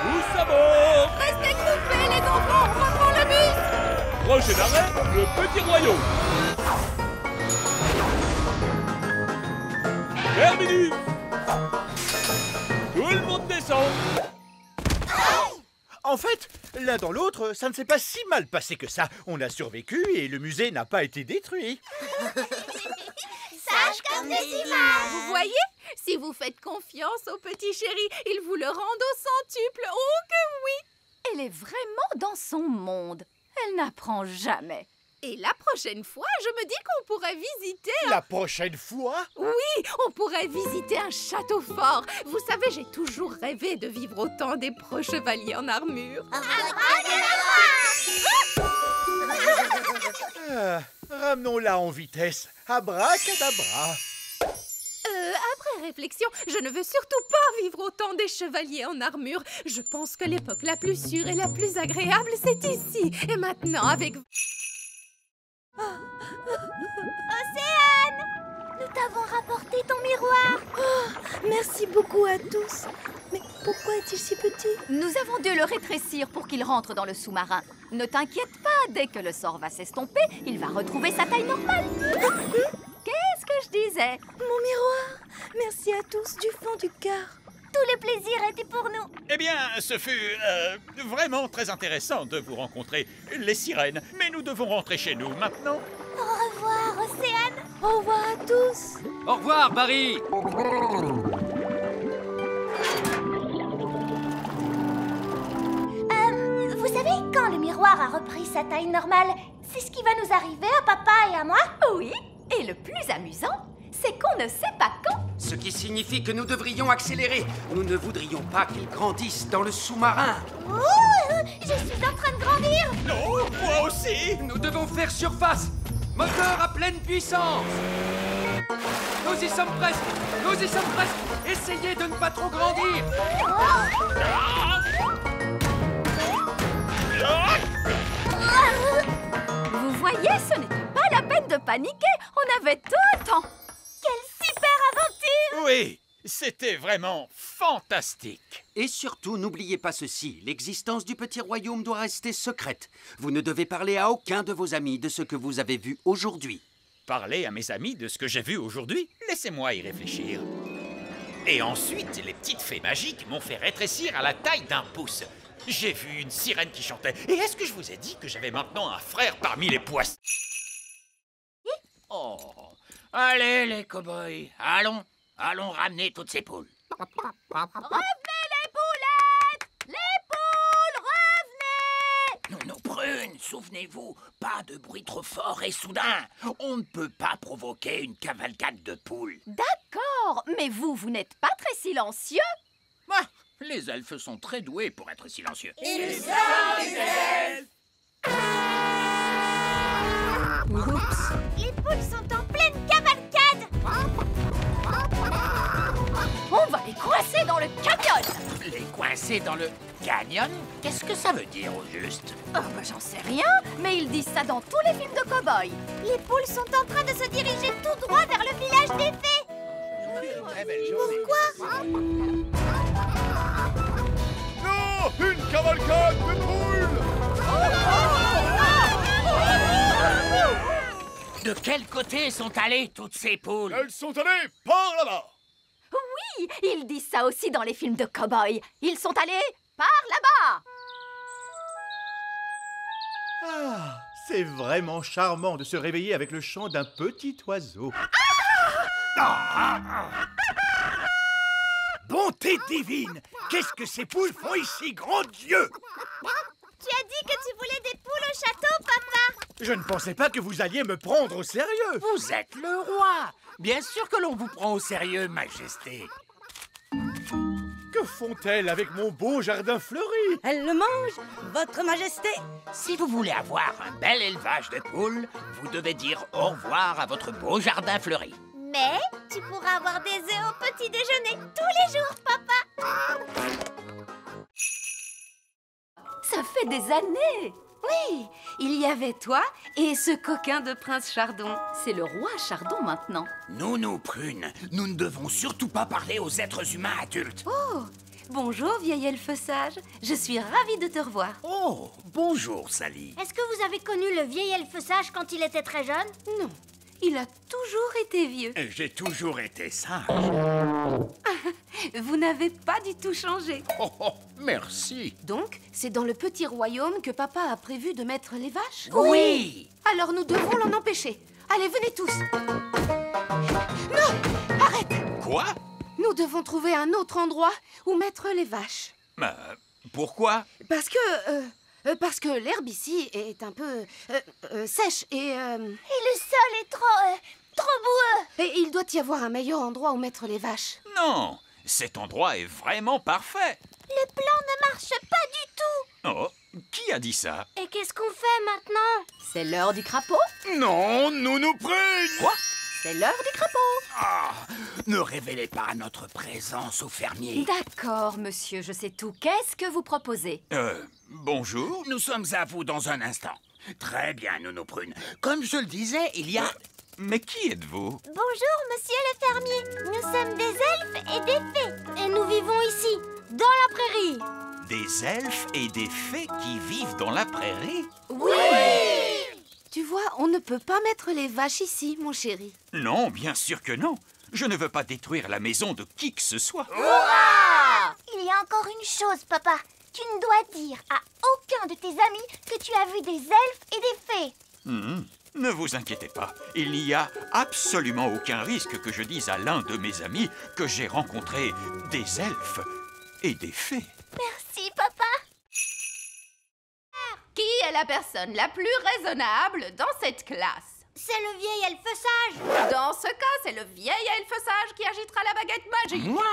Tous à bord! Restez groupés, les enfants, on reprend le bus. Prochain arrêt, le petit royaume. Terminus. Tout le monde descend. En fait, l'un dans l'autre, ça ne s'est pas si mal passé que ça. On a survécu et le musée n'a pas été détruit. Sage comme des images. Vous voyez? Si vous faites confiance au petit chéri, il vous le rend au centuple. Oh que oui! Elle est vraiment dans son monde. Elle n'apprend jamais. Et la prochaine fois, je me dis qu'on pourrait visiter La prochaine fois? Oui, on pourrait visiter un château fort. Vous savez, j'ai toujours rêvé de vivre au temps des pro chevaliers en armure. Ramenons-la en vitesse. Abracadabra. Après réflexion, je ne veux surtout pas vivre au temps des chevaliers en armure. Je pense que l'époque la plus sûre et la plus agréable, c'est ici. Et maintenant, avec... Océane! Nous t'avons rapporté ton miroir. Merci beaucoup à tous. Mais pourquoi est-il si petit? Nous avons dû le rétrécir pour qu'il rentre dans le sous-marin. Ne t'inquiète pas, dès que le sort va s'estomper, il va retrouver sa taille normale. Qu'est-ce que je disais? Mon miroir. Merci à tous du fond du cœur. Tout le plaisir était pour nous. Eh bien, ce fut vraiment très intéressant de vous rencontrer, les sirènes. Mais nous devons rentrer chez nous maintenant. Au revoir, Océane. Au revoir à tous. Au revoir, Barry. Vous savez, quand le miroir a repris sa taille normale, c'est ce qui va nous arriver à papa et à moi? Oui, et le plus amusant, c'est qu'on ne sait pas quand. Ce qui signifie que nous devrions accélérer. Nous ne voudrions pas qu'ils grandissent dans le sous-marin. Je suis en train de grandir. Non, moi aussi. Nous devons faire surface. Moteur à pleine puissance. Nous y sommes presque. Nous y sommes presque. Essayez de ne pas trop grandir. Vous voyez, ce n'était pas la peine de paniquer. On avait tout le temps. Quelle super aventure! Oui, c'était vraiment fantastique. Et surtout, n'oubliez pas ceci. L'existence du petit royaume doit rester secrète. Vous ne devez parler à aucun de vos amis de ce que vous avez vu aujourd'hui. Parler à mes amis de ce que j'ai vu aujourd'hui? Laissez-moi y réfléchir. Et ensuite, les petites fées magiques m'ont fait rétrécir à la taille d'un pouce. J'ai vu une sirène qui chantait. Et est-ce que je vous ai dit que j'avais maintenant un frère parmi les poissons? Oh, allez les cow-boys, allons ramener toutes ces poules. Revenez les poulettes! Les poules, revenez! Non, Prune, souvenez-vous, pas de bruit trop fort et soudain. On ne peut pas provoquer une cavalcade de poules. D'accord, mais vous n'êtes pas très silencieux. Ah, les elfes sont très doués pour être silencieux. Ils sont des elfes. Oups. Les poules sont en pleine cavalcade. On va les coincer dans le canyon. Les coincer dans le... Canyon? Qu'est-ce que ça veut dire au juste? Oh, bah, j'en sais rien, mais ils disent ça dans tous les films de cow-boys. Les poules sont en train de se diriger tout droit vers le village des fées. Pourquoi? Non! Une cavalcade de poules! De quel côté sont allées toutes ces poules? Elles sont allées par là-bas! Oui, ils disent ça aussi dans les films de cow-boys. Ils sont allés par là-bas. Ah, c'est vraiment charmant de se réveiller avec le chant d'un petit oiseau. Bonté divine! Qu'est-ce que ces poules font ici, grand Dieu? Tu as dit que tu voulais des poules au château, papa. Je ne pensais pas que vous alliez me prendre au sérieux. Vous êtes le roi. Bien sûr que l'on vous prend au sérieux, Majesté. Que font-elles avec mon beau jardin fleuri? Elle le mange, votre majesté. Si vous voulez avoir un bel élevage de poules, vous devez dire au revoir à votre beau jardin fleuri. Mais tu pourras avoir des œufs au petit déjeuner tous les jours, papa. Ça fait des années. Oui, il y avait toi et ce coquin de prince Chardon. C'est le roi Chardon maintenant. Nounou Prune, nous ne devons surtout pas parler aux êtres humains adultes. Oh, bonjour vieil elfe sage. Je suis ravie de te revoir. Oh, bonjour Sally. Est-ce que vous avez connu le vieil elfe sage quand il était très jeune? Non, il a toujours été vieux. J'ai toujours été sage. Vous n'avez pas du tout changé. Oh, oh, merci. Donc, c'est dans le petit royaume que papa a prévu de mettre les vaches? Oui. Alors nous devons l'en empêcher. Allez, venez tous. Non, arrête. Quoi? Nous devons trouver un autre endroit où mettre les vaches. Pourquoi? Parce que l'herbe ici est un peu sèche et le sol est trop boueux. Et il doit y avoir un meilleur endroit où mettre les vaches. Non, cet endroit est vraiment parfait. Le plan ne marche pas du tout. Oh, qui a dit ça? Et qu'est-ce qu'on fait maintenant? C'est l'heure du crapaud. Non, Nounou Prune! Quoi? C'est l'heure du crapaud. Ah, ne révélez pas notre présence au fermier. D'accord, monsieur, je sais tout. Qu'est-ce que vous proposez? Bonjour. Nous sommes à vous dans un instant. Très bien, Nounou Prune. Comme je le disais, il y a... Mais qui êtes-vous? Bonjour, monsieur le fermier. Nous sommes des elfes et des fées. Et nous vivons ici, dans la prairie. Des elfes et des fées qui vivent dans la prairie? Oui! Tu vois, on ne peut pas mettre les vaches ici, mon chéri. Non, bien sûr que non. Je ne veux pas détruire la maison de qui que ce soit. Hurrah! Il y a encore une chose, papa. Tu ne dois dire à aucun de tes amis que tu as vu des elfes et des fées. Ne vous inquiétez pas. Il n'y a absolument aucun risque que je dise à l'un de mes amis que j'ai rencontré des elfes et des fées. Merci, papa. Qui est la personne la plus raisonnable dans cette classe? C'est le vieil elfe sage. Dans ce cas, c'est le vieil elfe sage qui agitera la baguette magique. Moi?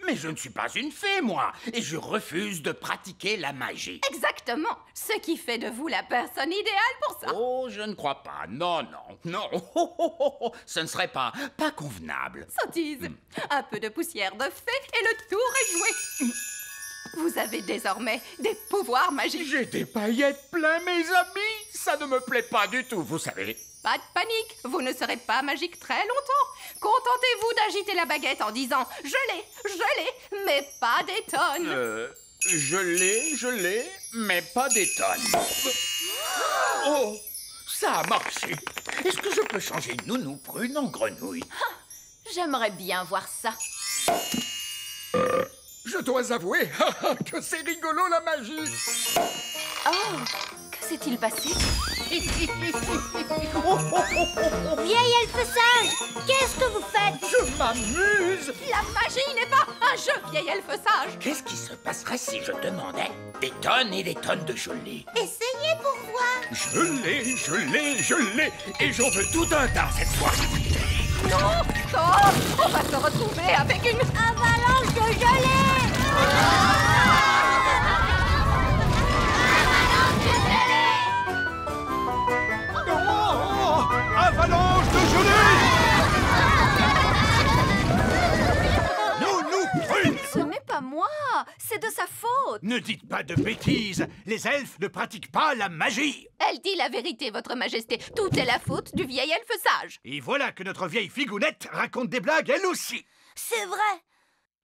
Mais je ne suis pas une fée, moi, et je refuse de pratiquer la magie. Exactement. Ce qui fait de vous la personne idéale pour ça. Oh, je ne crois pas. Non. Ce ne serait pas convenable. Sottise. Un peu de poussière de fée et le tour est joué. Vous avez désormais des pouvoirs magiques. J'ai des paillettes plein, mes amis. Ça ne me plaît pas du tout, vous savez. Pas de panique, vous ne serez pas magique très longtemps. Contentez-vous d'agiter la baguette en disant « Je l'ai, mais pas des tonnes ». Je l'ai, mais pas des tonnes. Oh, ça a marché. Est-ce que je peux changer Nounou Prune en grenouille? J'aimerais bien voir ça. Je dois avouer que c'est rigolo la magie. Oh, que s'est-il passé? Vieil elfe sage, qu'est-ce que vous faites? Je m'amuse. La magie n'est pas un jeu, vieil elfe sage. Qu'est-ce qui se passerait si je demandais des tonnes et des tonnes de gelée? Essayez pour voir. Je l'ai, et j'en veux tout un tas cette fois. Non, on va se retrouver avec une avalanche de gelée. Avalanche de gelée! Nounou Prune! Ce n'est pas moi, c'est de sa faute. Ne dites pas de bêtises. Les elfes ne pratiquent pas la magie. Elle dit la vérité, votre majesté. Tout est la faute du vieil elfe sage. Et voilà que notre vieille figounette raconte des blagues elle aussi. C'est vrai.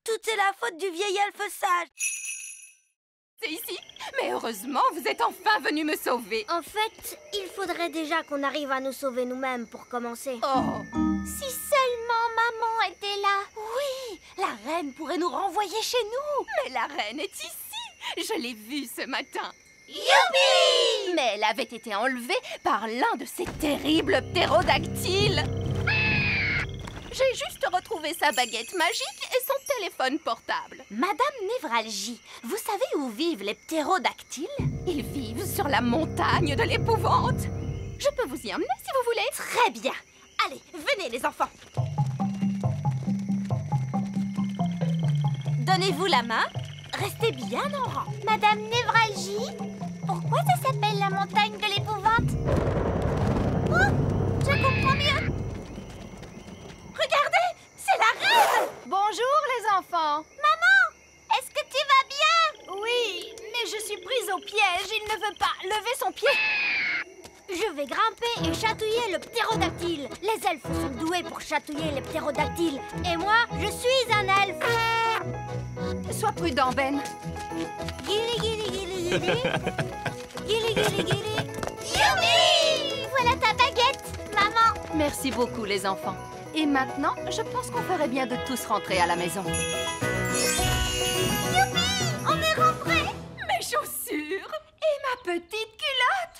Tout est la faute du vieil elfe sage. C'est ici. Mais heureusement, vous êtes enfin venu me sauver. En fait, il faudrait déjà qu'on arrive à nous sauver nous-mêmes pour commencer. Oh. Si seulement maman était là. Oui, la reine pourrait nous renvoyer chez nous. Mais la reine est ici. Je l'ai vue ce matin. Youpi! Mais elle avait été enlevée par l'un de ces terribles ptérodactyles. J'ai juste retrouvé sa baguette magique et son téléphone portable. Madame Névralgie, vous savez où vivent les ptérodactyles? Ils vivent sur la montagne de l'épouvante. Je peux vous y emmener si vous voulez. Très bien. Allez, venez les enfants. Donnez-vous la main. Restez bien en rang. Madame Névralgie, pourquoi ça s'appelle la montagne de l'épouvante? Oh, je comprends mieux. Regardez, c'est la reine! Bonjour les enfants. Maman, est-ce que tu vas bien? Oui, mais je suis prise au piège. Il ne veut pas lever son pied. Je vais grimper et chatouiller le ptérodactyle. Les elfes sont doués pour chatouiller les ptérodactyles. Et moi, je suis un elfe. Sois prudent, Ben. Guili, guili, guili, guili. Guili, guili, guili. Youpi! Voilà ta baguette, maman. Merci beaucoup les enfants. Et maintenant, je pense qu'on ferait bien de tous rentrer à la maison. Youpi! On est rentrés. Mes chaussures et ma petite culotte.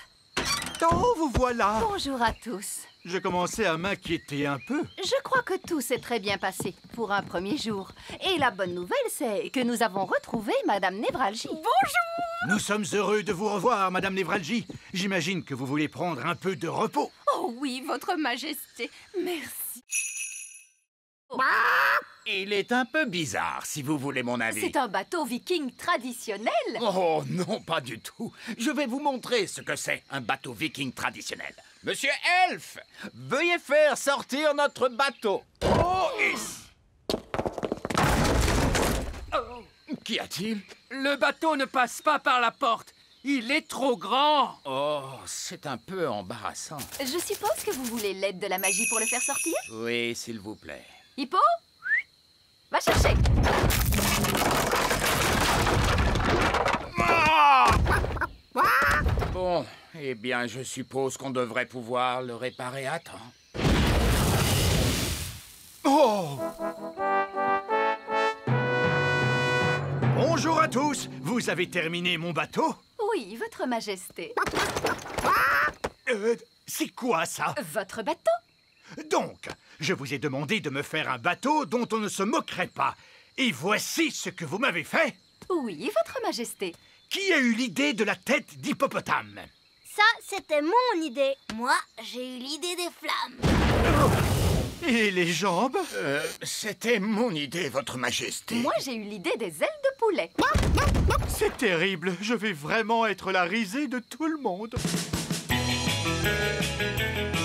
Oh, vous voilà. Bonjour à tous. Je commençais à m'inquiéter un peu. Je crois que tout s'est très bien passé pour un premier jour. Et la bonne nouvelle, c'est que nous avons retrouvé Madame Névralgie. Bonjour! Nous sommes heureux de vous revoir, Madame Névralgie. J'imagine que vous voulez prendre un peu de repos. Oh oui, votre majesté. Merci. Il est un peu bizarre, si vous voulez mon avis. C'est un bateau viking traditionnel. Oh non, pas du tout. Je vais vous montrer ce que c'est, un bateau viking traditionnel. Monsieur Elf, veuillez faire sortir notre bateau. Oh, Qu'y a-t-il? Le bateau ne passe pas par la porte. Il est trop grand. Oh, c'est un peu embarrassant. Je suppose que vous voulez l'aide de la magie pour le faire sortir? Oui, s'il vous plaît. Hippo, va chercher. Bon, eh bien, je suppose qu'on devrait pouvoir le réparer à temps. Oh! Bonjour à tous. Vous avez terminé mon bateau? Oui, votre majesté. C'est quoi ça? Votre bateau? Donc, je vous ai demandé de me faire un bateau dont on ne se moquerait pas. Et voici ce que vous m'avez fait. Oui, votre majesté. Qui a eu l'idée de la tête d'hippopotame? Ça, c'était mon idée. Moi, j'ai eu l'idée des flammes. Et les jambes? C'était mon idée, votre majesté. Moi, j'ai eu l'idée des ailes de poulet. C'est terrible. Je vais vraiment être la risée de tout le monde.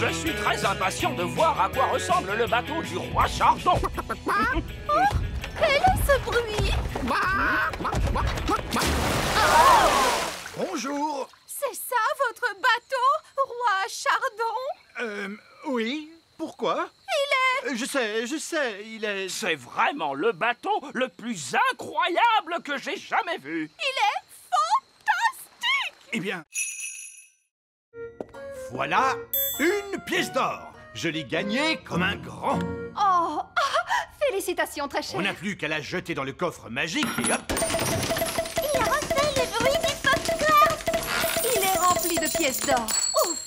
Je suis très impatient de voir à quoi ressemble le bateau du roi Chardon. Quel est ce bruit? Bonjour. C'est ça, votre bateau, roi Chardon? Oui. Pourquoi? Il est... Je sais, il est... C'est vraiment le bateau le plus incroyable que j'ai jamais vu. Il est fantastique! Eh bien... Voilà une pièce d'or. Je l'ai gagnée comme un grand. Oh, félicitations, très cher. On n'a plus qu'à la jeter dans le coffre magique et hop. Il a refait le bruit du popcorn. Il est rempli de pièces d'or. Ouf!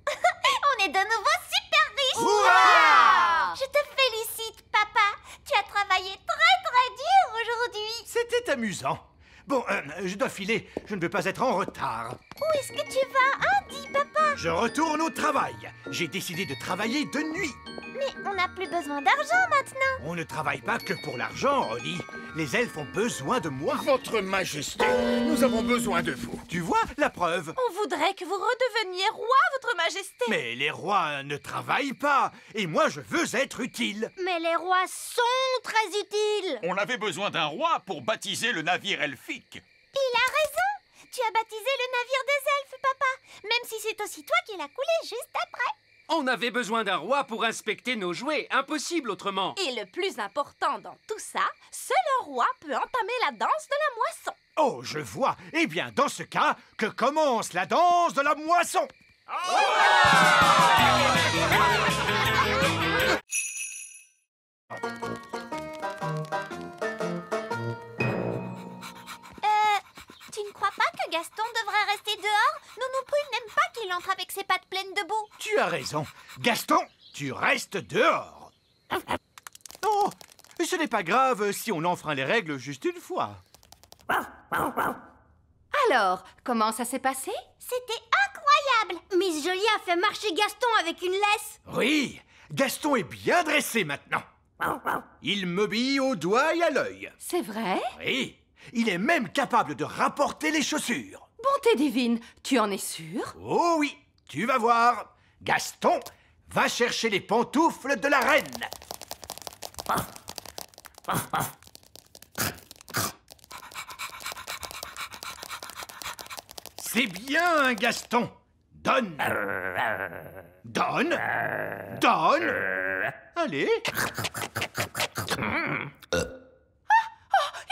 On est de nouveau super riches. Hurrah! Je te félicite, papa. Tu as travaillé très dur aujourd'hui. C'était amusant. Bon, je dois filer. Je ne veux pas être en retard. Où est-ce que tu vas, hein, dis papa? Je retourne au travail. J'ai décidé de travailler de nuit. Mais on n'a plus besoin d'argent maintenant. On ne travaille pas que pour l'argent, Rolly. Les elfes ont besoin de moi. Votre Majesté, nous avons besoin de vous. Tu vois, la preuve. On voudrait que vous redeveniez roi, Votre Majesté. Mais les rois ne travaillent pas. Et moi, je veux être utile. Mais les rois sont très utiles. On avait besoin d'un roi pour baptiser le navire elfique. Il a raison. Tu as baptisé le navire des elfes, papa. Même si c'est aussi toi qui l'as coulé juste après. On avait besoin d'un roi pour inspecter nos jouets. Impossible autrement. Et le plus important dans tout ça, seul un roi peut entamer la danse de la moisson. Oh, je vois. Eh bien, dans ce cas, que commence la danse de la moisson. Tu ne crois pas que Gaston devrait rester dehors? Nounou Prune n'aime pas qu'il entre avec ses pattes pleines de boue. Tu as raison. Gaston, tu restes dehors. Oh, ce n'est pas grave si on enfreint les règles juste une fois. Alors, comment ça s'est passé? C'était incroyable. Miss Jolie a fait marcher Gaston avec une laisse. Oui, Gaston est bien dressé maintenant. Il m'obéit au doigt et à l'œil. C'est vrai? Oui, il est même capable de rapporter les chaussures. Bonté divine, tu en es sûr? Oh oui, tu vas voir. Gaston va chercher les pantoufles de la reine. C'est bien, Gaston. Donne. Donne. Donne. Allez.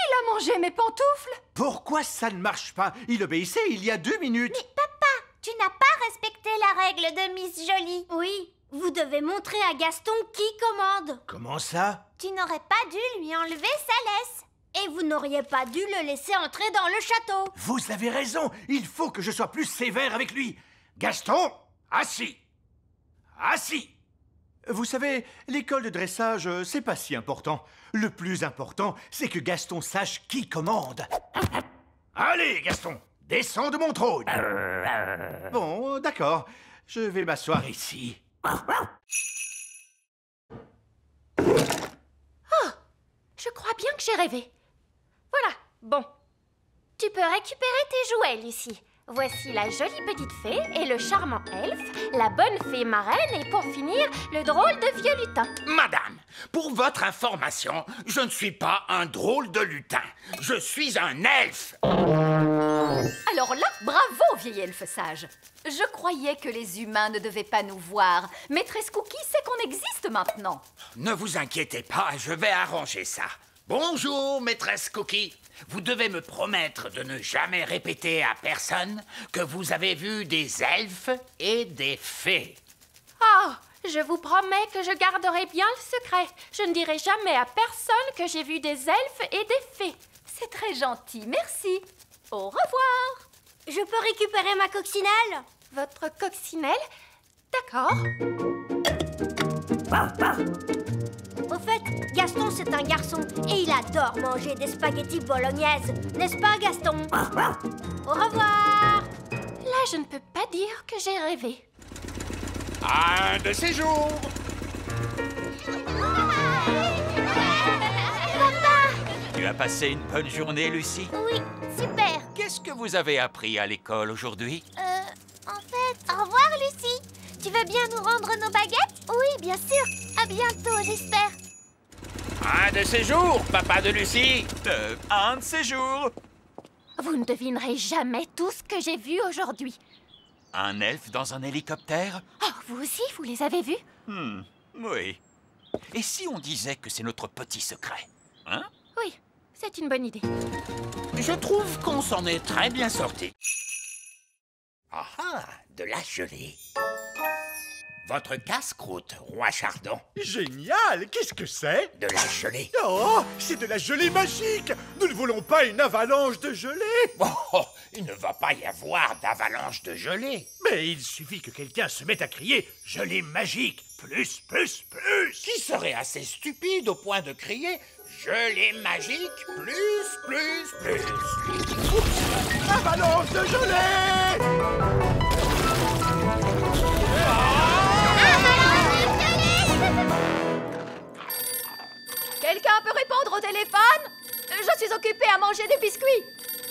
Il a mangé mes pantoufles. Pourquoi ça ne marche pas? Il obéissait il y a 2 minutes. Mais papa, tu n'as pas respecté la règle de Miss Jolie. Oui, vous devez montrer à Gaston qui commande. Comment ça? Tu n'aurais pas dû lui enlever sa laisse. Et vous n'auriez pas dû le laisser entrer dans le château. Vous avez raison. Il faut que je sois plus sévère avec lui. Gaston, assis. Assis. Vous savez, l'école de dressage, c'est pas si important. Le plus important, c'est que Gaston sache qui commande. Allez, Gaston, descends de mon trône. Bon, d'accord. Je vais m'asseoir ici. Oh, je crois bien que j'ai rêvé. Voilà, bon. Tu peux récupérer tes jouets, Lucie. Voici la jolie petite fée et le charmant elfe, la bonne fée marraine et pour finir, le drôle de vieux lutin. Madame, pour votre information, je ne suis pas un drôle de lutin. Je suis un elfe. Alors là, bravo, vieil elfe sage. Je croyais que les humains ne devaient pas nous voir. Maîtresse Cookie sait qu'on existe maintenant. Ne vous inquiétez pas, je vais arranger ça. Bonjour, maîtresse Cookie. Vous devez me promettre de ne jamais répéter à personne que vous avez vu des elfes et des fées. Oh, je vous promets que je garderai bien le secret. Je ne dirai jamais à personne que j'ai vu des elfes et des fées. C'est très gentil, merci. Au revoir. Je peux récupérer ma coccinelle? Votre coccinelle? D'accord. Au fait, Gaston, c'est un garçon et il adore manger des spaghettis bolognaises. N'est-ce pas, Gaston? Au revoir. Là, je ne peux pas dire que j'ai rêvé. Un de ces jours. Papa! Tu as passé une bonne journée, Lucie? Oui, super. Qu'est-ce que vous avez appris à l'école aujourd'hui? En fait, au revoir, Lucie. Tu veux bien nous rendre nos baguettes? Oui, bien sûr. À bientôt, j'espère. Un de ces jours, papa de Lucie. Un de ces jours. Vous ne devinerez jamais tout ce que j'ai vu aujourd'hui. Un elfe dans un hélicoptère? Oh, vous aussi, vous les avez vus? Oui. Et si on disait que c'est notre petit secret? Hein? Oui, c'est une bonne idée. Je trouve qu'on s'en est très bien sorti. Ah ah, de la gelée. Votre casse-croûte, roi Chardon. Génial! Qu'est-ce que c'est? De la gelée. Oh, c'est de la gelée magique! Nous ne voulons pas une avalanche de gelée! Oh, il ne va pas y avoir d'avalanche de gelée. Mais il suffit que quelqu'un se mette à crier « gelée magique ! Plus, plus, plus !» Qui serait assez stupide au point de crier « gelée magique, plus, plus, plus !» Avalanche de gelée! Quelqu'un peut répondre au téléphone? Je suis occupée à manger des biscuits.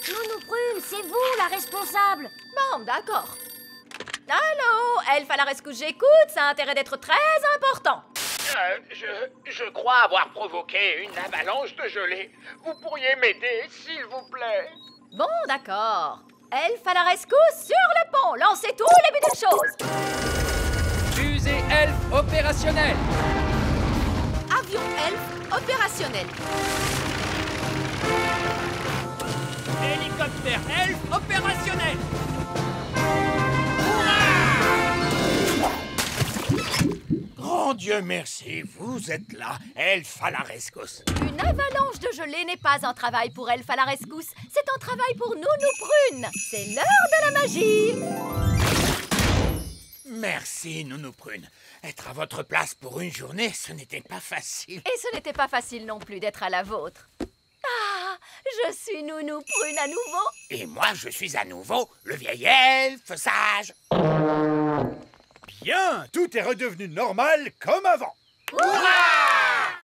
Nounou Prune, c'est vous la responsable. Bon, d'accord. Allô, Elf à la rescousse, j'écoute, ça a intérêt d'être très important. Je crois avoir provoqué une avalanche de gelée. Vous pourriez m'aider, s'il vous plaît? Bon, d'accord. Elf à la rescousse sur le pont, lancez tous les buts de choses. Fusée Elf opérationnelle. Avion Elf opérationnel. Hélicoptère Elf opérationnel. Grand Dieu merci, vous êtes là, Elf à la rescousse. Une avalanche de gelée n'est pas un travail pour Elf à la rescousse, c'est un travail pour Nounou Prune. C'est l'heure de la magie. Merci, Nounou Prune. Être à votre place pour une journée, ce n'était pas facile. Et ce n'était pas facile non plus d'être à la vôtre. Ah, je suis Nounou Prune à nouveau. Et moi, je suis à nouveau le vieil elfe sage. Bien, tout est redevenu normal comme avant. Hurrah!